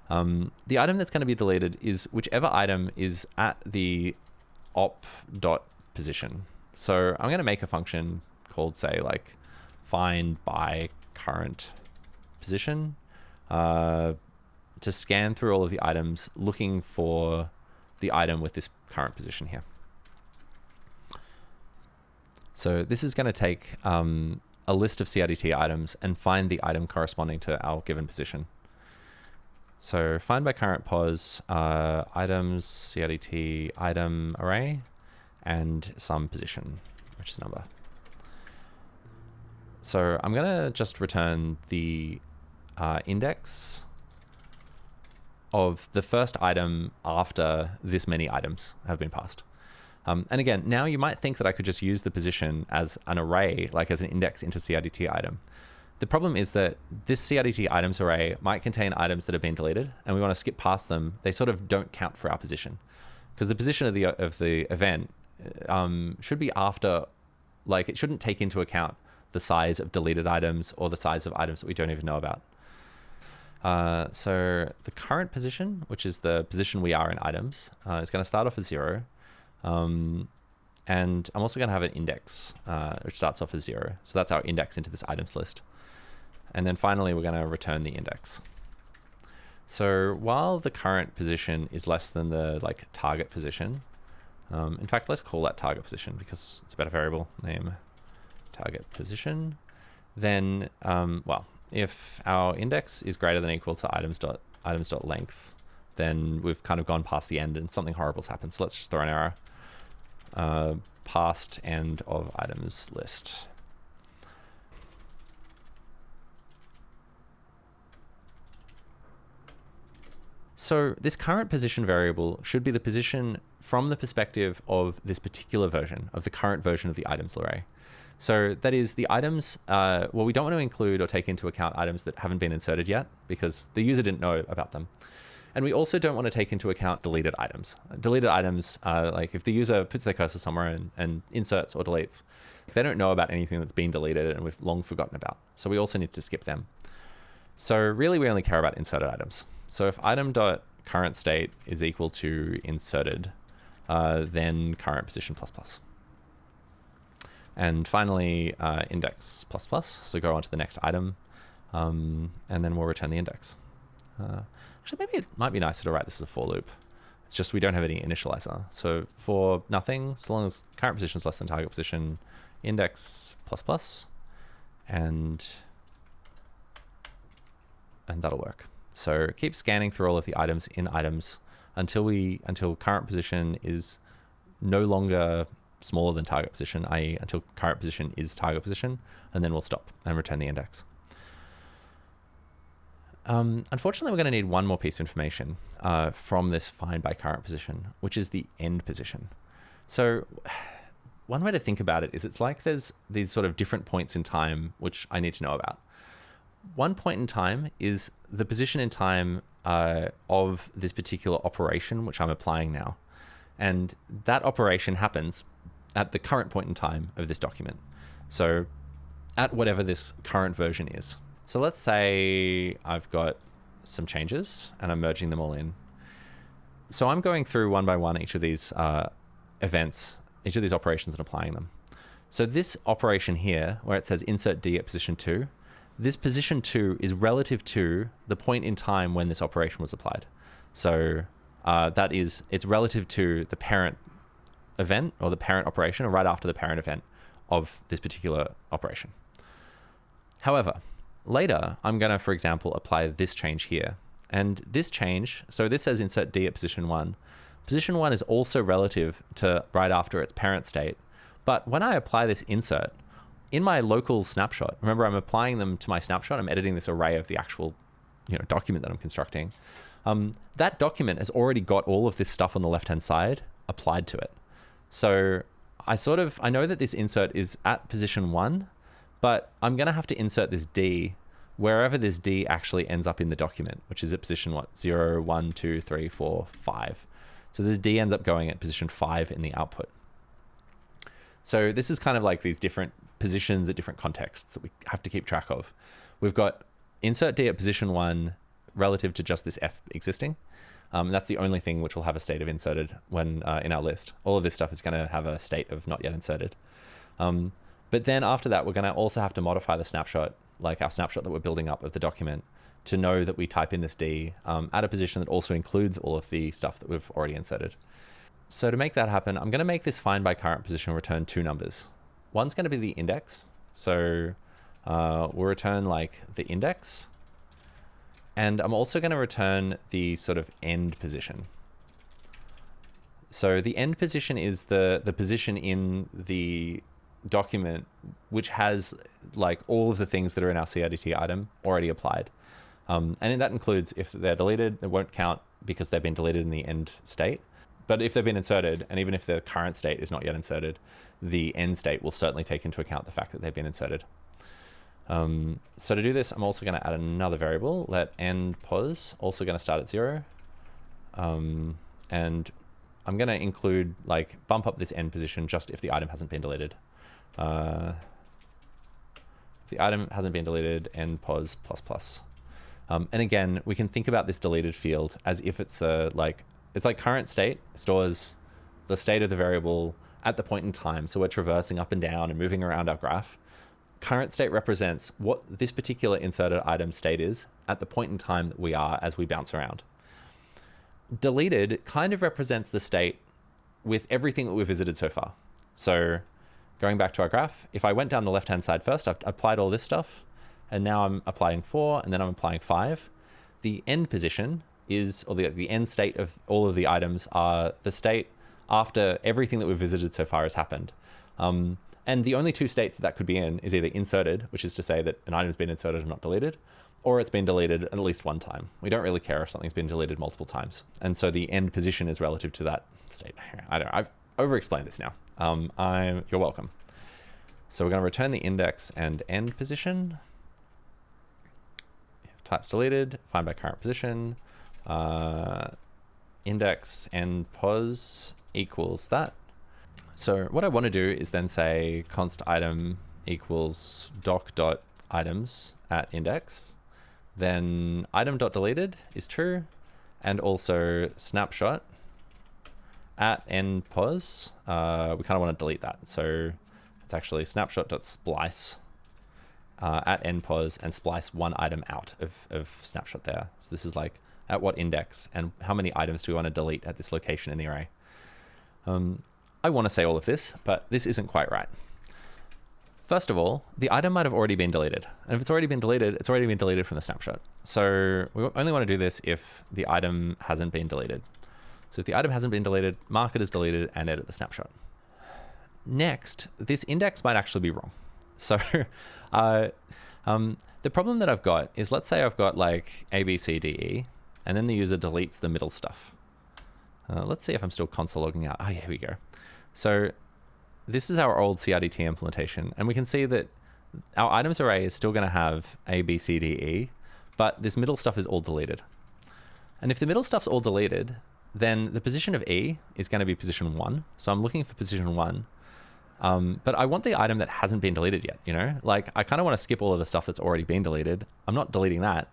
The item that's going to be deleted is whichever item is at the op.position. So I'm going to make a function called, say, like find by current position to scan through all of the items looking for the item with this current position here. So this is going to take a list of CRDT items and find the item corresponding to our given position. So find by current pos, items, CRDT item array, and some position, which is number. So I'm going to just return the index of the first item after this many items have been passed. And again, now you might think that I could just use the position as an array, like as an index into CRDT item. The problem is that this CRDT items array might contain items that have been deleted, and we want to skip past them. They sort of don't count for our position, because the position of the event should be after, like it shouldn't take into account the size of deleted items or the size of items that we don't even know about. So the current position, which is the position we are in items, is going to start off as 0. And I'm also going to have an index, which starts off as 0. So that's our index into this items list. And then finally, we're going to return the index. So while the current position is less than the target position, in fact, let's call that target position because it's a better variable name, target position. Then, well, if our index is greater than or equal to items.length, then we've kind of gone past the end and something horrible's happened. So let's just throw an error. Past end of items list. So this current position variable should be the position from the perspective of this particular version, of the current version of the items array. So that is the items, well, we don't want to include or take into account items that haven't been inserted yet because the user didn't know about them. And we also don't want to take into account deleted items. Deleted items, like if the user puts their cursor somewhere and inserts or deletes, they don't know about anything that's been deleted and we've long forgotten about. So we also need to skip them. So really we only care about inserted items. So if item.currentState is equal to inserted, then current position plus plus. And finally, index plus plus. So go on to the next item, and then we'll return the index. Actually, maybe it might be nicer to write this as a for loop. It's just we don't have any initializer. So for nothing, so long as current position is less than target position, index plus plus, and that'll work. So keep scanning through all of the items in items until current position is no longer smaller than target position, i.e. until current position is target position, and then we'll stop and return the index. Unfortunately, we're going to need one more piece of information from this find by current position, which is the end position. So one way to think about it is it's like there's these sort of different points in time which I need to know about. One point in time is the position in time of this particular operation which I'm applying now. And that operation happens at the current point in time of this document. So at whatever this current version is. So let's say I've got some changes and I'm merging them all in. So I'm going through one by one each of these events, each of these operations and applying them. So this operation here, where it says insert D at position 2, this position 2 is relative to the point in time when this operation was applied. So it's relative to the parent event or the parent operation or right after the parent event of this particular operation. However, later, I'm going to, for example, apply this change here. And this change, so this says insert D at position 1. Position 1 is also relative to right after its parent state. But when I apply this insert, in my local snapshot, remember I'm applying them to my snapshot, I'm editing this array of the actual document that I'm constructing. That document has already got all of this stuff on the left-hand side applied to it. So I know that this insert is at position 1, but I'm going to have to insert this D wherever this D actually ends up in the document, which is at position 0, 1, 2, 3, 4, 5. So this D ends up going at position 5 in the output. So this is kind of like these different positions at different contexts that we have to keep track of. We've got insert D at position 1 relative to just this F existing. That's the only thing which will have a state of inserted when in our list. All of this stuff is going to have a state of not yet inserted. But then after that, we're going to also have to modify the snapshot, like our snapshot that we're building up of the document, to know that we type in this D at a position that also includes all of the stuff that we've already inserted. So to make that happen, I'm going to make this find by current position return two numbers. One's going to be the index. So we'll return like the index. And I'm also going to return the sort of end position. So the end position is the position in the document which has like all of the things that are in our CRDT item already applied. And that includes if they're deleted, it won't count because they've been deleted in the end state. But if they've been inserted, and even if the current state is not yet inserted, the end state will certainly take into account the fact that they've been inserted. So to do this, I'm also going to add another variable, let end pos, also going to start at 0. And I'm going to include, like, bump up this end position just if the item hasn't been deleted. If the item hasn't been deleted, end pos plus plus. And again, we can think about this deleted field as if it's like current state stores the state of the variable at the point in time. So we're traversing up and down and moving around our graph. Current state represents what this particular inserted item state is at the point in time that we are as we bounce around. Deleted kind of represents the state with everything that we've visited so far. So going back to our graph, if I went down the left-hand side first, I've applied all this stuff, and now I'm applying 4, and then I'm applying 5. the end position is, or the end state of all of the items are the state after everything that we've visited so far has happened. And the only two states that could be in is either inserted, which is to say that an item's been inserted and not deleted, or it's been deleted at least one time. We don't really care if something's been deleted multiple times. And so the end position is relative to that state. I don't know, I've over-explained this now. You're welcome. So we're going to return the index and end position. Types deleted, find by current position, index and pos equals that. So what I want to do is then say const item equals doc.items at index, then item.deleted is true, and also snapshot at end pos. We kind of want to delete that. So it's actually snapshot.splice at end pos and splice one item out of snapshot there. So this is like at what index and how many items do we want to delete at this location in the array. I want to say all of this, but this isn't quite right. First of all, the item might have already been deleted. And if it's already been deleted, it's already been deleted from the snapshot. So we only want to do this if the item hasn't been deleted. So if the item hasn't been deleted, mark it as deleted and edit the snapshot. Next, this index might actually be wrong. So the problem that I've got is, let's say I've got like A, B, C, D, E, and then the user deletes the middle stuff. Let's see if I'm still console logging out. Oh yeah, here we go. So this is our old CRDT implementation, and we can see that our items array is still going to have A, B, C, D, E, but this middle stuff is all deleted. And if the middle stuff's all deleted, then the position of E is going to be position 1. So I'm looking for position 1. But I want the item that hasn't been deleted yet, you know? Like, I kind of want to skip all of the stuff that's already been deleted. I'm not deleting that.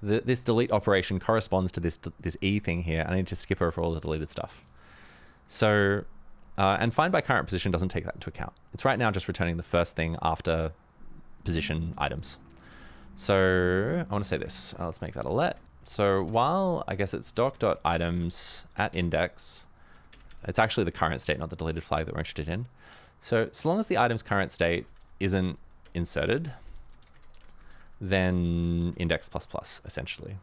This delete operation corresponds to this E thing here. I need to skip over all the deleted stuff. So, and find by current position doesn't take that into account. It's right now just returning the first thing after position items. So I want to say this. Let's make that a let. So while I guess it's doc.items at index, it's actually the current state, not the deleted flag that we're interested in. So long as the item's current state isn't inserted, then index plus plus, essentially.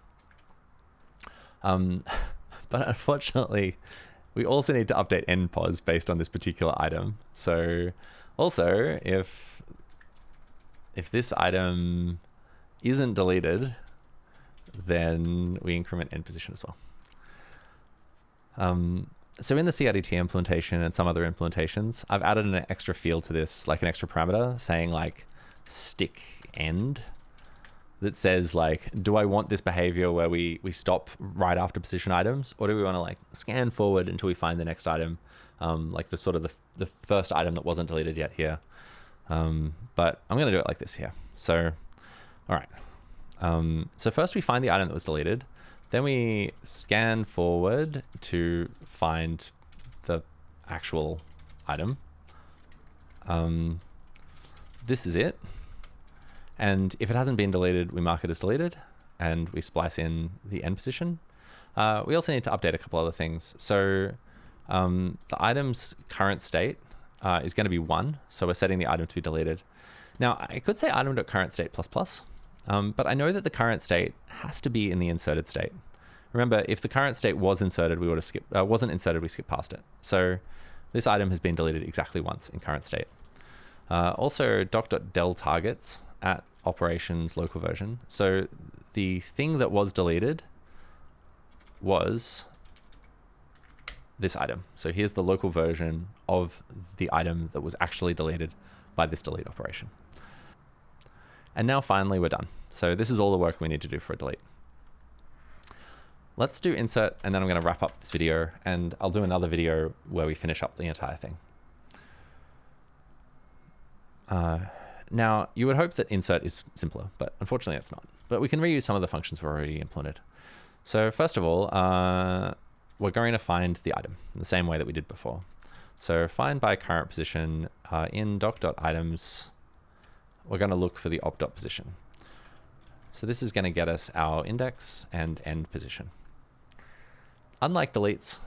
But unfortunately, we also need to update end pos based on this particular item. So also, if this item isn't deleted, then we increment end position as well. So in the CRDT implementation and some other implementations, I've added an extra field to this, like an extra parameter saying like stick end, that says like, do I want this behavior where we stop right after position items, or do we want to like scan forward until we find the next item, like the sort of the first item that wasn't deleted yet here. But I'm going to do it like this here. So, all right. So first we find the item that was deleted. Then we scan forward to find the actual item. This is it. And if it hasn't been deleted, we mark it as deleted and we splice in the end position. We also need to update a couple other things. So the item's current state is going to be 1. So we're setting the item to be deleted. Now I could say item.currentState++. But I know that the current state has to be in the inserted state. Remember, if the current state was inserted, we would have skipped, wasn't inserted, we skipped past it. So this item has been deleted exactly once in current state. Also doc.del targets at operations local version. So the thing that was deleted was this item. So here's the local version of the item that was actually deleted by this delete operation. And now finally we're done. So this is all the work we need to do for a delete. Let's do insert, and then I'm going to wrap up this video, and I'll do another video where we finish up the entire thing. Now, you would hope that insert is simpler, but unfortunately it's not. But we can reuse some of the functions we've already implemented. So first of all, we're going to find the item in the same way that we did before. So find by current position in doc.items, we're going to look for the op.position. So this is going to get us our index and end position. Unlike deletes,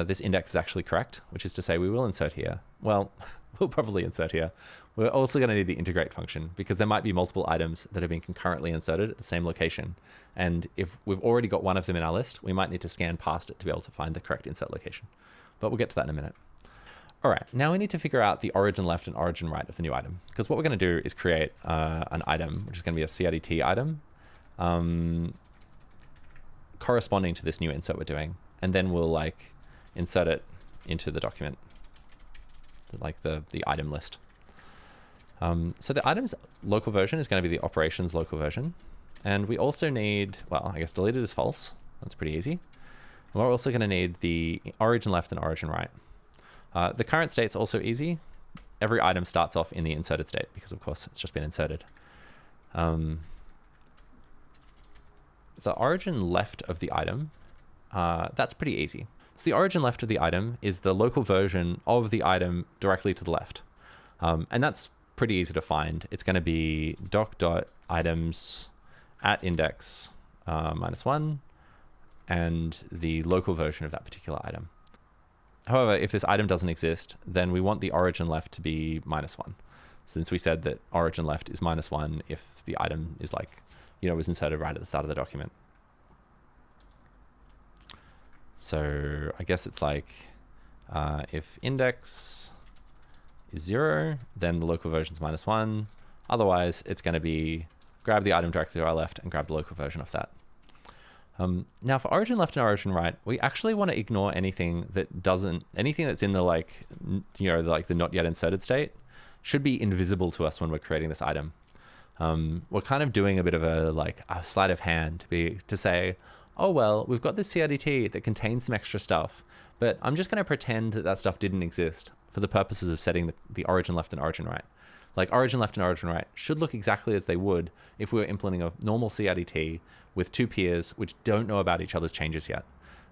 this index is actually correct, which is to say we will insert here. well, we'll probably insert here. We're also going to need the integrate function because there might be multiple items that have been concurrently inserted at the same location. And if we've already got one of them in our list, we might need to scan past it to be able to find the correct insert location. But we'll get to that in a minute. All right, now we need to figure out the origin left and origin right of the new item. Because what we're going to do is create an item, which is going to be a CRDT item, corresponding to this new insert we're doing. And then we'll like insert it into the document, like the item list. So the item's local version is going to be the operations local version. And we also need, well, I guess deleted is false. That's pretty easy. And we're also going to need the origin left and origin right. The current state's also easy. Every item starts off in the inserted state because, of course, it's just been inserted. The origin left of the item, that's pretty easy. So the origin left of the item is the local version of the item directly to the left. And that's pretty easy to find. It's going to be doc.items at index -1 and the local version of that particular item. However, if this item doesn't exist, then we want the origin left to be -1, since we said that origin left is -1 if the item is like, was inserted right at the start of the document. So I guess it's like if index is 0, then the local version is -1. Otherwise, it's going to be grab the item directly to our left and grab the local version of that. Now for origin left and origin right, we actually want to ignore anything that's in the like the not yet inserted state should be invisible to us when we're creating this item. We're kind of doing a bit of a sleight of hand to say, oh, well, we've got this CRDT that contains some extra stuff, but I'm just going to pretend that stuff didn't exist for the purposes of setting the origin left and origin right. Like origin left and origin right should look exactly as they would if we were implementing a normal CRDT with two peers which don't know about each other's changes yet.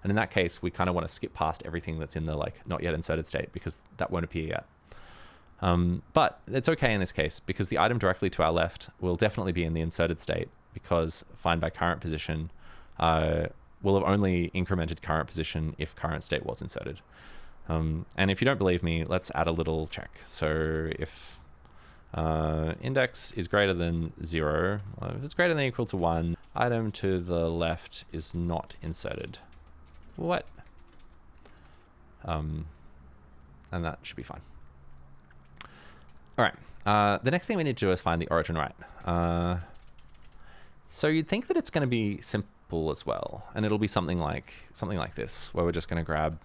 And in that case, we kind of want to skip past everything that's in the not yet inserted state because that won't appear yet. But it's okay in this case because the item directly to our left will definitely be in the inserted state because find by current position will have only incremented current position if current state was inserted. And if you don't believe me, let's add a little check. So if index is greater than 0, if it's greater than or equal to 1, item to the left is not inserted. What? And that should be fine. All right. The next thing we need to do is find the origin right. So you'd think that it's going to be simple as well, and it'll be something like this, where we're just going to grab,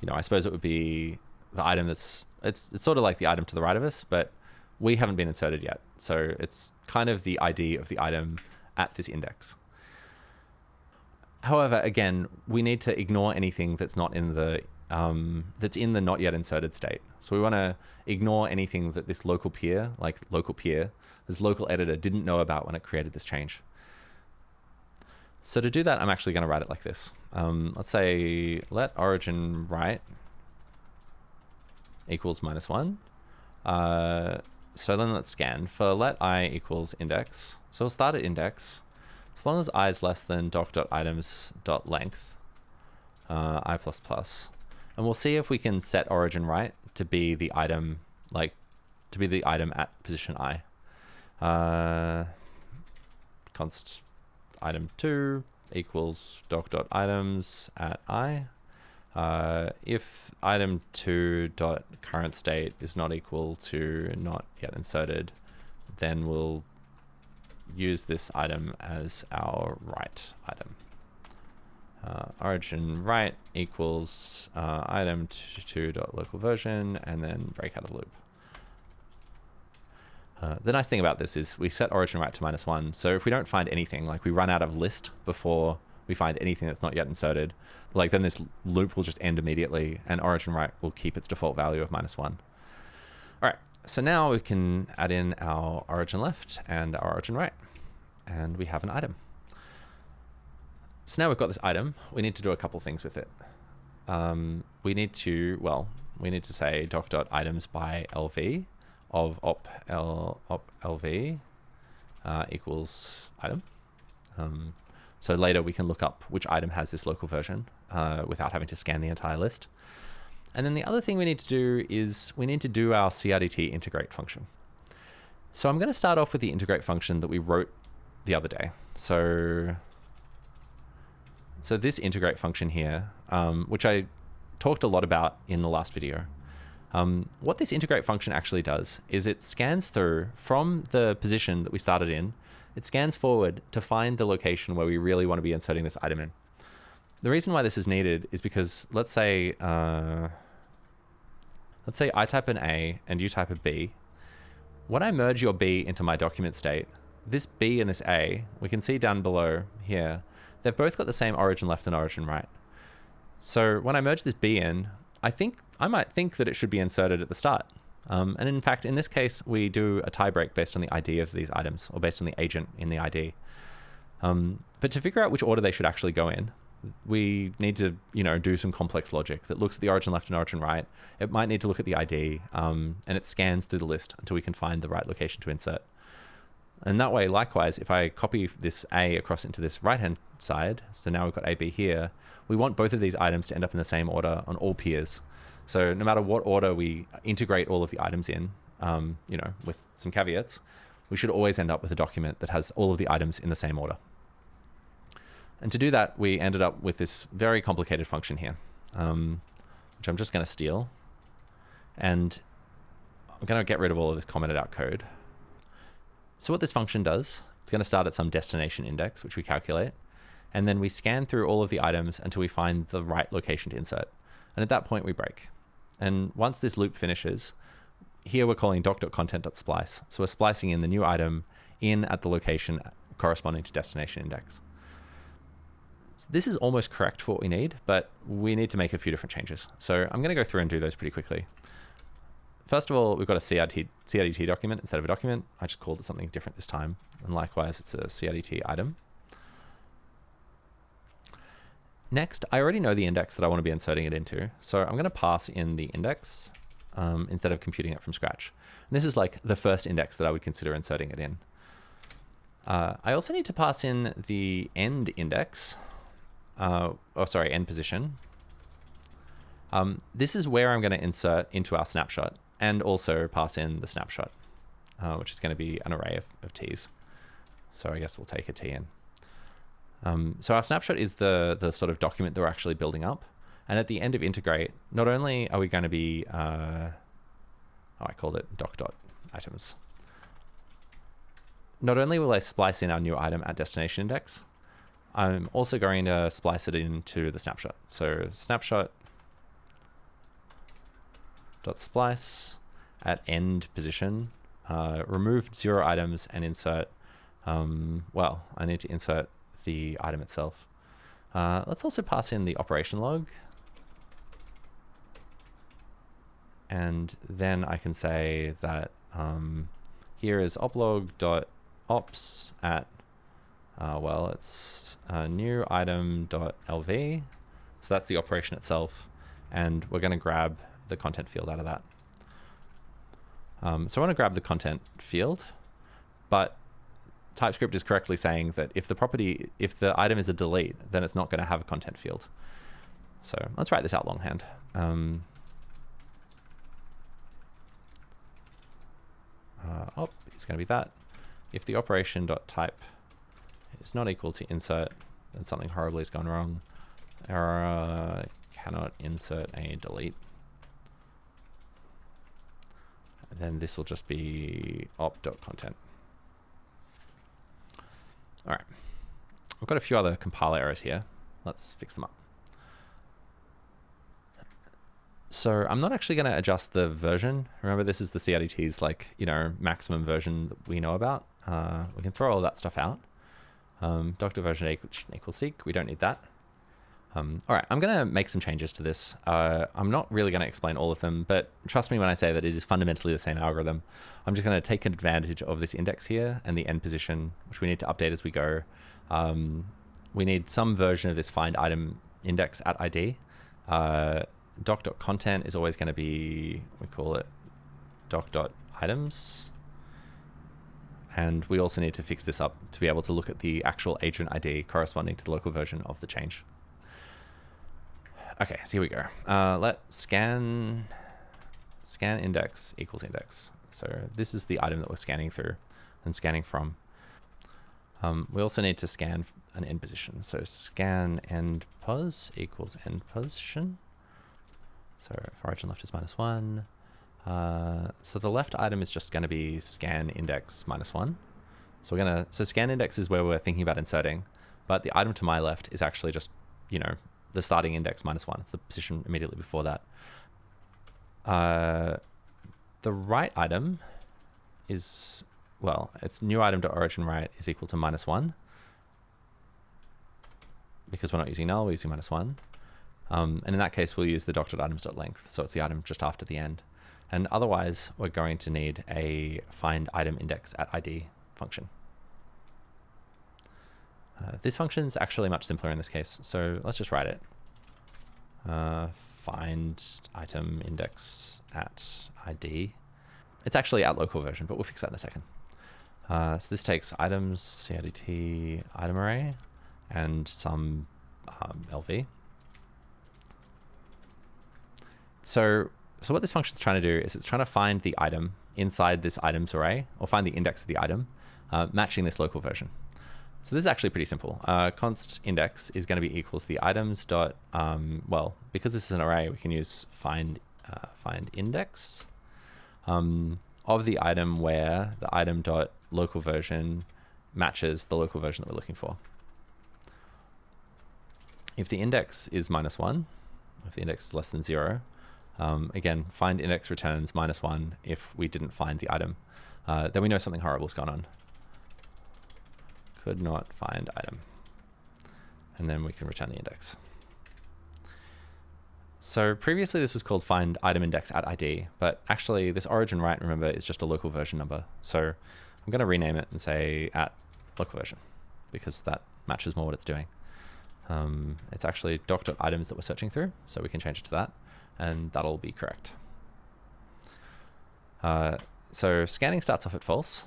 I suppose it would be the item it's sort of like the item to the right of us, but we haven't been inserted yet. So it's kind of the ID of the item at this index. However, again, we need to ignore anything that's not in the not yet inserted state. So we want to ignore anything that this local peer, this local editor didn't know about when it created this change. So to do that, I'm actually going to write it like this. Let's say let origin right equals -1. So then let's scan for let I equals index. So we'll start at index. As long as I is less than doc.items.length, I++. And we'll see if we can set origin right to be the item, at position I. Const item 2 equals doc.items at I. If item 2 dot current state is not equal to not yet inserted, then we'll use this item as our right item. Origin right equals item 2 dot local version, and then break out of the loop. The nice thing about this is we set origin right to -1. So if we don't find anything, like we run out of list before we find anything that's not yet inserted, then this loop will just end immediately and origin right will keep its default value of -1. All right, so now we can add in our origin left and our origin right, and we have an item. So now we've got this item, we need to do a couple things with it. We need to say doc.items by LV of oplv equals item. So later we can look up which item has this local version without having to scan the entire list. And then the other thing we need to do is we need to do our CRDT integrate function. So I'm going to start off with the integrate function that we wrote the other day. So this integrate function here, which I talked a lot about in the last video. What this integrate function actually does is it scans through from the position that we started in, it scans forward to find the location where we really want to be inserting this item in. The reason why this is needed is because let's say I type an A and you type a B. When I merge your B into my document state, this B and this A, we can see down below here, they've both got the same origin left and origin right. So when I merge this B in, I might think that it should be inserted at the start. And in fact, in this case, we do a tie break based on the ID of these items, or based on the agent in the ID. But to figure out which order they should actually go in, we need to, do some complex logic that looks at the origin left and origin right. It might need to look at the ID, and it scans through the list until we can find the right location to insert. And that way, likewise, if I copy this A across into this right-hand side, so now we've got AB here, we want both of these items to end up in the same order on all peers. So no matter what order we integrate all of the items in, with some caveats, we should always end up with a document that has all of the items in the same order. And to do that, we ended up with this very complicated function here, which I'm just going to steal. And I'm going to get rid of all of this commented out code. So what this function does, it's going to start at some destination index, which we calculate. And then we scan through all of the items until we find the right location to insert. And at that point, we break. And once this loop finishes, here we're calling doc.content.splice. So we're splicing in the new item in at the location corresponding to destination index. So this is almost correct for what we need, but we need to make a few different changes. So I'm going to go through and do those pretty quickly. First of all, we've got a CRDT document instead of a document. I just called it something different this time. And likewise, it's a CRDT item. Next, I already know the index that I want to be inserting it into. So I'm going to pass in the index instead of computing it from scratch. And this is like the first index that I would consider inserting it in. I also need to pass in the end index, end position. This is where I'm going to insert into our snapshot and also pass in the snapshot, which is going to be an array of t's. So I guess we'll take a t in. So our snapshot is the sort of document that we're actually building up. And at the end of integrate, not only are we going to be, I called it doc.items. Not only will I splice in our new item at destination index, I'm also going to splice it into the snapshot. So snapshot.splice at end position, remove 0 items and insert, I need to insert the item itself. Let's also pass in the operation log. And then I can say that here is oplog.ops at, it's new item.lv. So that's the operation itself. And we're going to grab the content field out of that. So I want to grab the content field, but TypeScript is correctly saying that if the item is a delete, then it's not going to have a content field. So let's write this out longhand. It's going to be that. If the operation.type is not equal to insert, then something horribly has gone wrong. Error cannot insert a delete. And then this will just be op.content. All right. We've got a few other compiler errors here. Let's fix them up. So I'm not actually going to adjust the version. Remember, this is the CRDT's maximum version that we know about. We can throw all that stuff out. Doc.version equals seek. We don't need that. All right, I'm going to make some changes to this. I'm not really going to explain all of them, but trust me when I say that it is fundamentally the same algorithm. I'm just going to take advantage of this index here and the end position, which we need to update as we go. We need some version of this find item index at ID. Doc.content is always going to be, we call it doc.items. And we also need to fix this up to be able to look at the actual agent ID corresponding to the local version of the change. Okay, so here we go. Let scan index equals index. So this is the item that we're scanning through and scanning from. We also need to scan an end position. So scan end pos equals end position. So if origin left is -1. So the left item is just going to be scan index -1. So scan index is where we're thinking about inserting, but the item to my left is actually just, the starting index -1. It's the position immediately before that. The right item is, well, it's new item to origin right is equal to -1. Because we're not using null, we're using -1. And in that case, we'll use the doc.items.length. So it's the item just after the end. And otherwise, we're going to need a find item index at ID function. This function is actually much simpler in this case. So let's just write it. Find item index at ID. It's actually at local version, but we'll fix that in a second. So this takes items, CRDT item array, and some LV. So what this function is trying to do is it's trying to find the item inside this items array, or find the index of the item, matching this local version. So this is actually pretty simple. Const index is going to be equal to the items dot, well, because this is an array, we can use find index of the item where the item dot local version matches the local version that we're looking for. If the index is -1, if the index is less than 0, again, find index returns -1 if we didn't find the item. Then we know something horrible's gone on. Could not find item. And then we can return the index. So previously this was called find item index at ID, but actually this origin right, remember, is just a local version number. So I'm going to rename it and say at local version, because that matches more what it's doing. It's actually doc.items that we're searching through, so we can change it to that, and that'll be correct. So scanning starts off at false.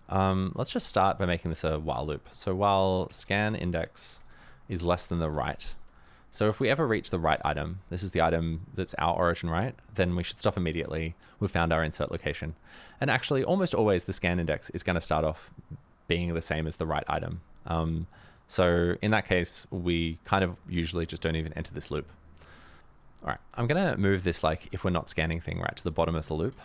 Let's just start by making this a while loop. So while scan index is less than the right, so if we ever reach the right item, this is the item that's our origin right, then we should stop immediately. We've found our insert location. And actually almost always the scan index is going to start off being the same as the right item. So in that case, we kind of usually just don't even enter this loop. All right, I'm going to move this like if we're not scanning thing right to the bottom of the loop,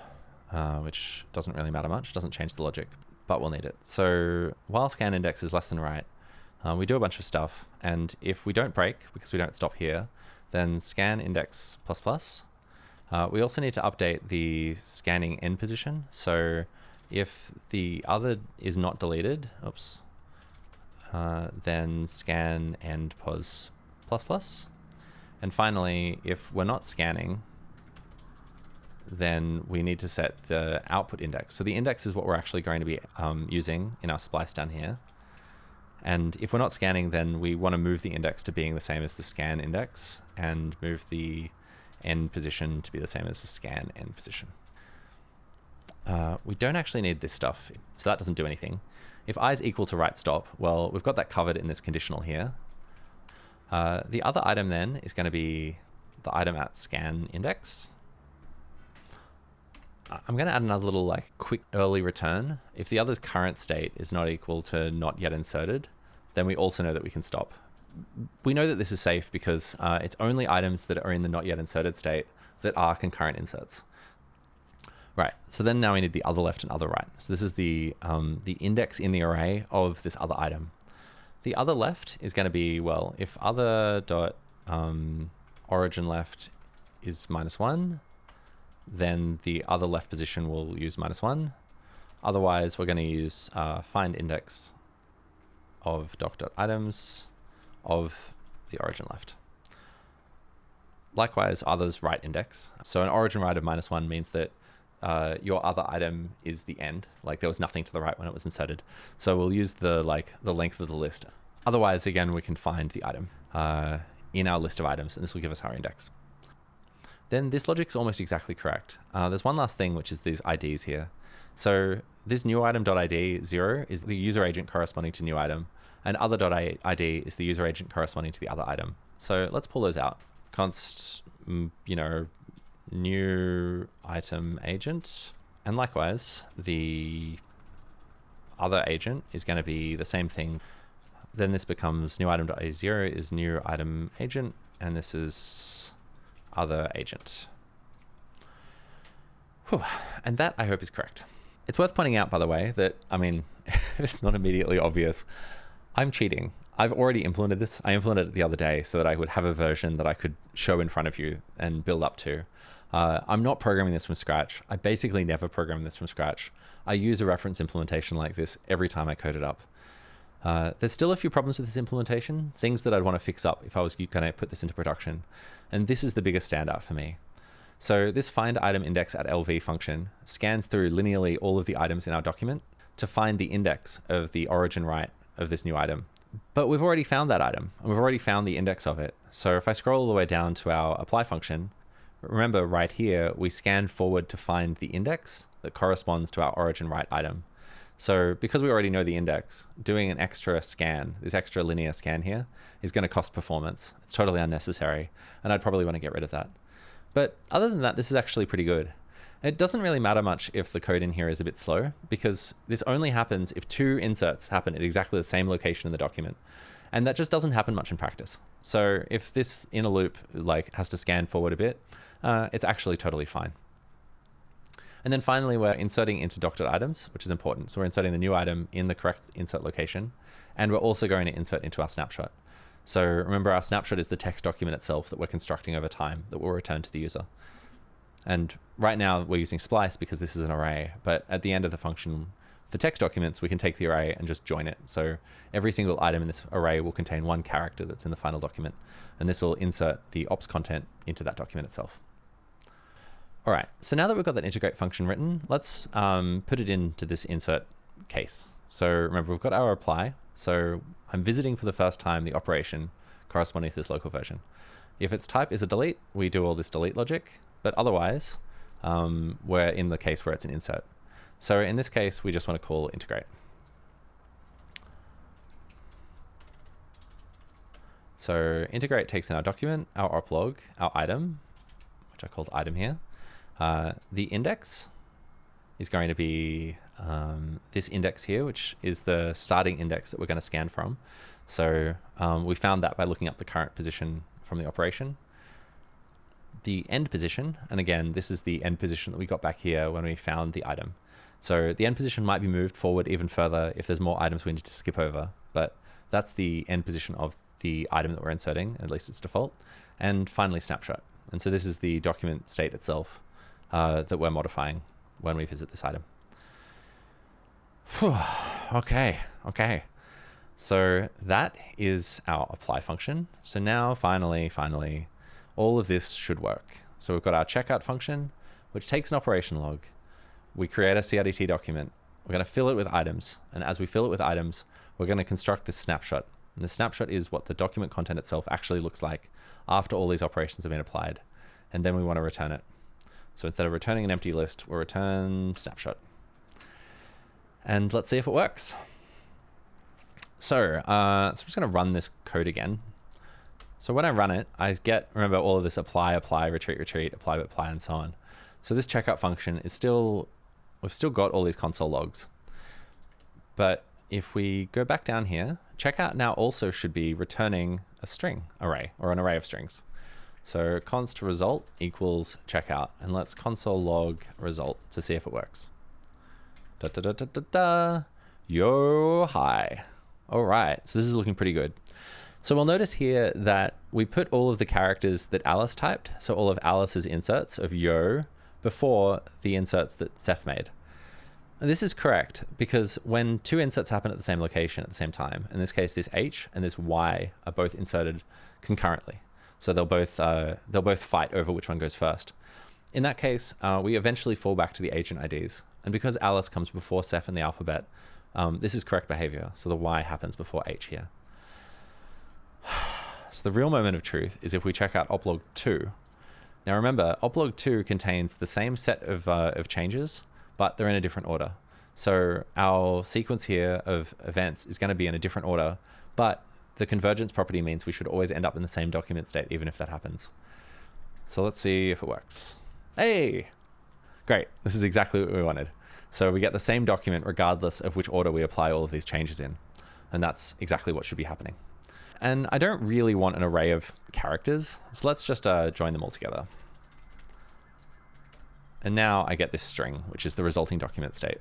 which doesn't really matter much, doesn't change the logic, but we'll need it. So while scan index is less than right, we do a bunch of stuff, and if we don't break, because we don't stop here, then scan index ++. We also need to update the scanning end position. So if the other is not deleted, oops, then scan end pos ++. And finally, if we're not scanning, then we need to set the output index. So the index is what we're actually going to be using in our splice down here. And if we're not scanning, then we want to move the index to being the same as the scan index and move the end position to be the same as the scan end position. We don't actually need this stuff, so that doesn't do anything. If I is equal to right stop, well, we've got that covered in this conditional here. The other item then is going to be the item at scan index. I'm going to add another little like quick early return. If the other's current state is not equal to not yet inserted, then we also know that we can stop. We know that this is safe because it's only items that are in the not yet inserted state that are concurrent inserts. Right, so then now we need the other left and other right. So this is the index in the array of this other item. The other left is going to be, well, if other dot origin left is -1, then the other left position will use -1. Otherwise, we're going to use find index of doc.items of the origin left. Likewise, others right index. So an origin right of -1 means that your other item is the end, like there was nothing to the right when it was inserted. So we'll use the length of the list. Otherwise, again, we can find the item in our list of items, and this will give us our index. Then this logic's almost exactly correct. There's one last thing, which is these IDs here. So this new item.id 0 is the user agent corresponding to new item, and other.id is the user agent corresponding to the other item. So let's pull those out. const, new item agent. And likewise, the other agent is going to be the same thing. Then this becomes new item.a0 is new item agent, and this is other agent. Whew. And that, I hope, is correct. It's worth pointing out, by the way, that, it's not immediately obvious, I'm cheating. I've already implemented this. I implemented it the other day so that I would have a version that I could show in front of you and build up to. I'm not programming this from scratch. I basically never program this from scratch. I use a reference implementation like this every time I code it up. There's still a few problems with this implementation, things that I'd want to fix up if I was going to put this into production. And this is the biggest standout for me. So this find item index at LV function scans through linearly all of the items in our document to find the index of the origin right of this new item. But we've already found that item, and we've already found the index of it. So if I scroll all the way down to our apply function, remember right here, we scan forward to find the index that corresponds to our origin right item. So because we already know the index, doing an extra scan, this extra linear scan here, is going to cost performance. It's totally unnecessary, and I'd probably want to get rid of that. But other than that, this is actually pretty good. It doesn't really matter much if the code in here is a bit slow, because this only happens if two inserts happen at exactly the same location in the document. And that just doesn't happen much in practice. So if this inner loop has to scan forward a bit, it's actually totally fine. And then finally, we're inserting into doc.items, which is important. So we're inserting the new item in the correct insert location, and we're also going to insert into our snapshot. So remember, our snapshot is the text document itself that we're constructing over time that will return to the user. And right now we're using splice because this is an array, but at the end of the function for text documents, we can take the array and just join it. So every single item in this array will contain one character that's in the final document, and this will insert the ops content into that document itself. All right, so now that we've got that integrate function written, let's put it into this insert case. So remember, we've got our apply. So I'm visiting for the first time the operation corresponding to this local version. If its type is a delete, we do all this delete logic, but otherwise, we're in the case where it's an insert. So in this case, we just want to call integrate. So integrate takes in our document, our oplog, our item, which I called item here. The index is going to be this index here, which is the starting index that we're going to scan from. So we found that by looking up the current position from the operation. The end position, and again, this is the end position that we got back here when we found the item. So the end position might be moved forward even further if there's more items we need to skip over, but that's the end position of the item that we're inserting, at least its default. And finally, snapshot. And so this is the document state itself that we're modifying when we visit this item. Whew. Okay. So that is our apply function. So now finally, all of this should work. So we've got our checkout function, which takes an operation log. We create a CRDT document. We're going to fill it with items. And as we fill it with items, we're going to construct this snapshot. And the snapshot is what the document content itself actually looks like after all these operations have been applied. And then we want to return it. So instead of returning an empty list, we'll return snapshot. And let's see if it works. So I'm just going to run this code again. So when I run it, I get, remember, all of this apply, retreat, apply, and so on. So this checkout function is still, we've still got all these console logs. But if we go back down here, checkout now also should be returning a string array or an array of strings. So const result equals checkout, and let's console log result to see if it works. Yo, hi. All right, so this is looking pretty good. So we'll notice here that we put all of the characters that Alice typed, so all of Alice's inserts of yo, before the inserts that Seph made. And this is correct because when two inserts happen at the same location at the same time, in this case, this H and this Y are both inserted concurrently. So they'll both fight over which one goes first. In that case, we eventually fall back to the agent IDs. And because Alice comes before Seph in the alphabet, this is correct behavior. So the Y happens before H here. So the real moment of truth is if we check out oplog 2. Now remember, oplog 2 contains the same set of changes, but they're in a different order. So our sequence here of events is going to be in a different order, but the convergence property means we should always end up in the same document state, even if that happens. So let's see if it works. Hey, great. This is exactly what we wanted. So we get the same document regardless of which order we apply all of these changes in. And that's exactly what should be happening. And I don't really want an array of characters. So let's just join them all together. And now I get this string, which is the resulting document state.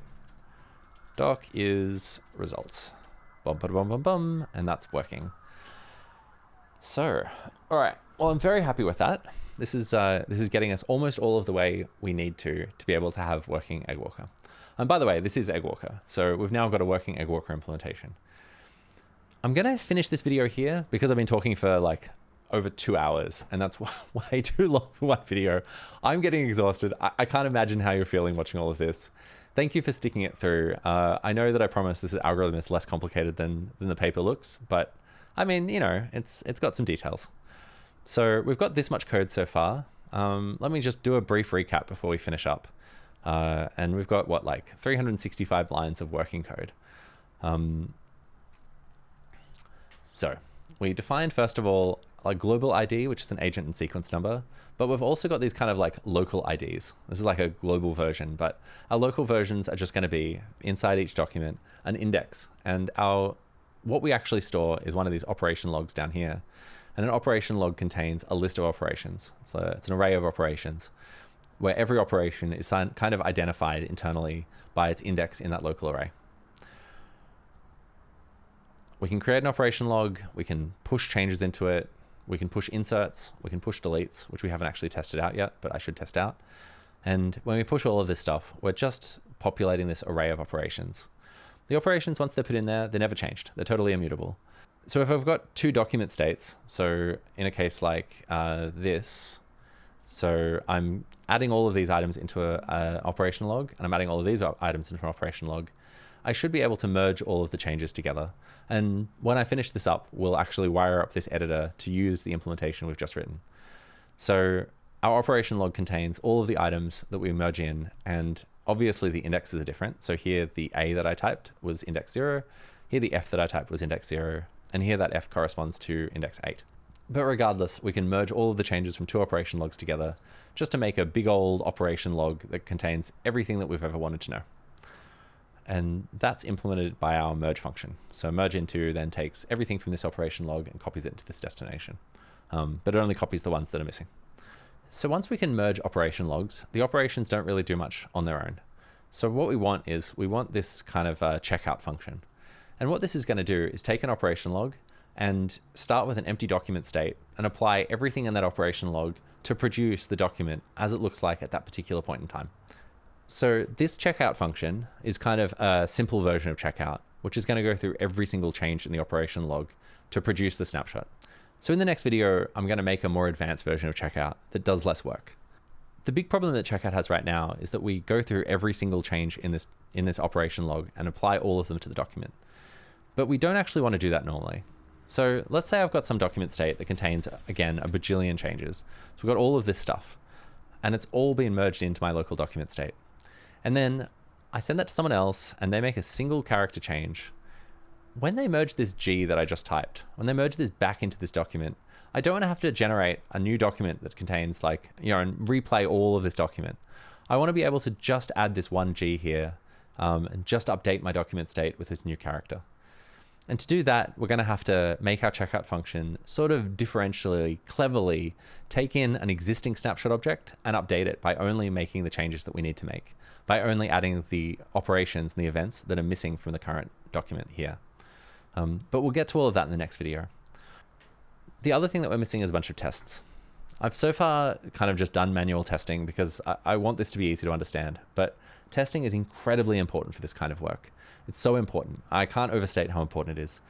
Doc is results. Bum, bum, bum, bum, bum, and that's working. So, all right. Well, I'm very happy with that. This is getting us almost all of the way we need to be able to have working egwalker. And by the way, this is egwalker. So we've now got a working egwalker implementation. I'm going to finish this video here because I've been talking for like over 2 hours, and that's way too long for one video. I'm getting exhausted. I can't imagine how you're feeling watching all of this. Thank you for sticking it through. I know that I promised this algorithm is less complicated than the paper looks, but I mean, you know, it's got some details. So we've got this much code so far. Let me just do a brief recap before we finish up. And we've got what, like 365 lines of working code. So we defined, first of all, a global ID, which is an agent and sequence number, but we've also got these kind of like local IDs. This is like a global version, but our local versions are just going to be inside each document, an index. And what we actually store is one of these operation logs down here. And an operation log contains a list of operations. So it's an array of operations where every operation is kind of identified internally by its index in that local array. We can create an operation log, we can push changes into it, we can push inserts, we can push deletes, which we haven't actually tested out yet, but I should test out. And when we push all of this stuff, we're just populating this array of operations. The operations, once they're put in there, they're never changed. They're totally immutable. So if I've got two document states, so in a case like this, so I'm adding all of these items into an operation log, and I'm adding all of these items into an operation log, I should be able to merge all of the changes together. And when I finish this up, we'll actually wire up this editor to use the implementation we've just written. So our operation log contains all of the items that we merge in, and obviously the indexes are different. So here the A that I typed was index 0, here the F that I typed was index 0, and here that F corresponds to index 8. But regardless, we can merge all of the changes from two operation logs together just to make a big old operation log that contains everything that we've ever wanted to know. And that's implemented by our merge function. So merge into then takes everything from this operation log and copies it into this destination. But it only copies the ones that are missing. So once we can merge operation logs, the operations don't really do much on their own. So what we want is we want this kind of checkout function. And what this is going to do is take an operation log and start with an empty document state and apply everything in that operation log to produce the document as it looks like at that particular point in time. So this checkout function is kind of a simple version of checkout, which is going to go through every single change in the operation log to produce the snapshot. So in the next video, I'm going to make a more advanced version of checkout that does less work. The big problem that checkout has right now is that we go through every single change in this operation log and apply all of them to the document. But we don't actually want to do that normally. So let's say I've got some document state that contains, again, a bajillion changes. So we've got all of this stuff, and it's all been merged into my local document state. And then I send that to someone else and they make a single character change. When they merge this G that I just typed, when they merge this back into this document, I don't want to have to generate a new document that contains like, you know, and replay all of this document. I want to be able to just add this one G here and just update my document state with this new character. And to do that, we're going to have to make our checkout function sort of differentially, cleverly take in an existing snapshot object and update it by only making the changes that we need to make, by only adding the operations and the events that are missing from the current document here. But we'll get to all of that in the next video. The other thing that we're missing is a bunch of tests. I've so far kind of just done manual testing because I want this to be easy to understand, but testing is incredibly important for this kind of work. It's so important. I can't overstate how important it is.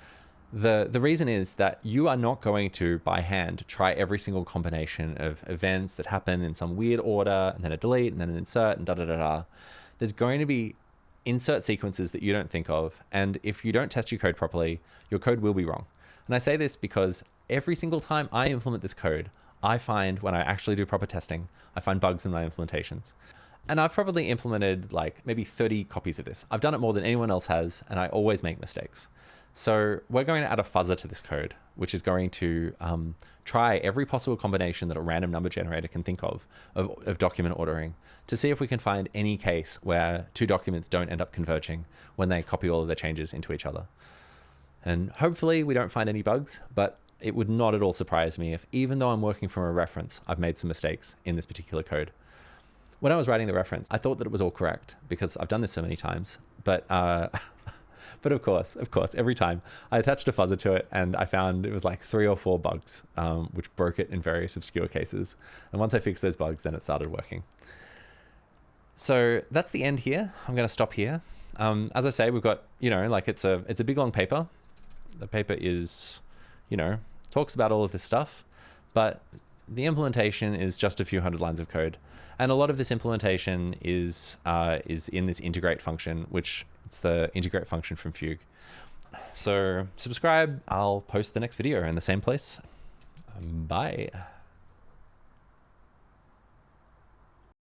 The reason is that you are not going to, by hand, try every single combination of events that happen in some weird order, and then a delete, and then an insert, and da-da-da-da. There's going to be insert sequences that you don't think of, and if you don't test your code properly, your code will be wrong. And I say this because every single time I implement this code, I find when I actually do proper testing, I find bugs in my implementations. And I've probably implemented like maybe 30 copies of this. I've done it more than anyone else has, and I always make mistakes. So we're going to add a fuzzer to this code, which is going to try every possible combination that a random number generator can think of document ordering to see if we can find any case where two documents don't end up converging when they copy all of their changes into each other. And hopefully we don't find any bugs, but it would not at all surprise me if, even though I'm working from a reference, I've made some mistakes in this particular code. When I was writing the reference, I thought that it was all correct because I've done this so many times, but of course, every time I attached a fuzzer to it and I found it was like 3 or 4 bugs, which broke it in various obscure cases. And once I fixed those bugs, then it started working. So that's the end here. I'm going to stop here. As I say, we've got, like it's a big long paper. The paper is, talks about all of this stuff, but the implementation is just a few hundred lines of code. And a lot of this implementation is in this integrate function, which it's the integrate function from Fugue. So subscribe. I'll post the next video in the same place. Bye.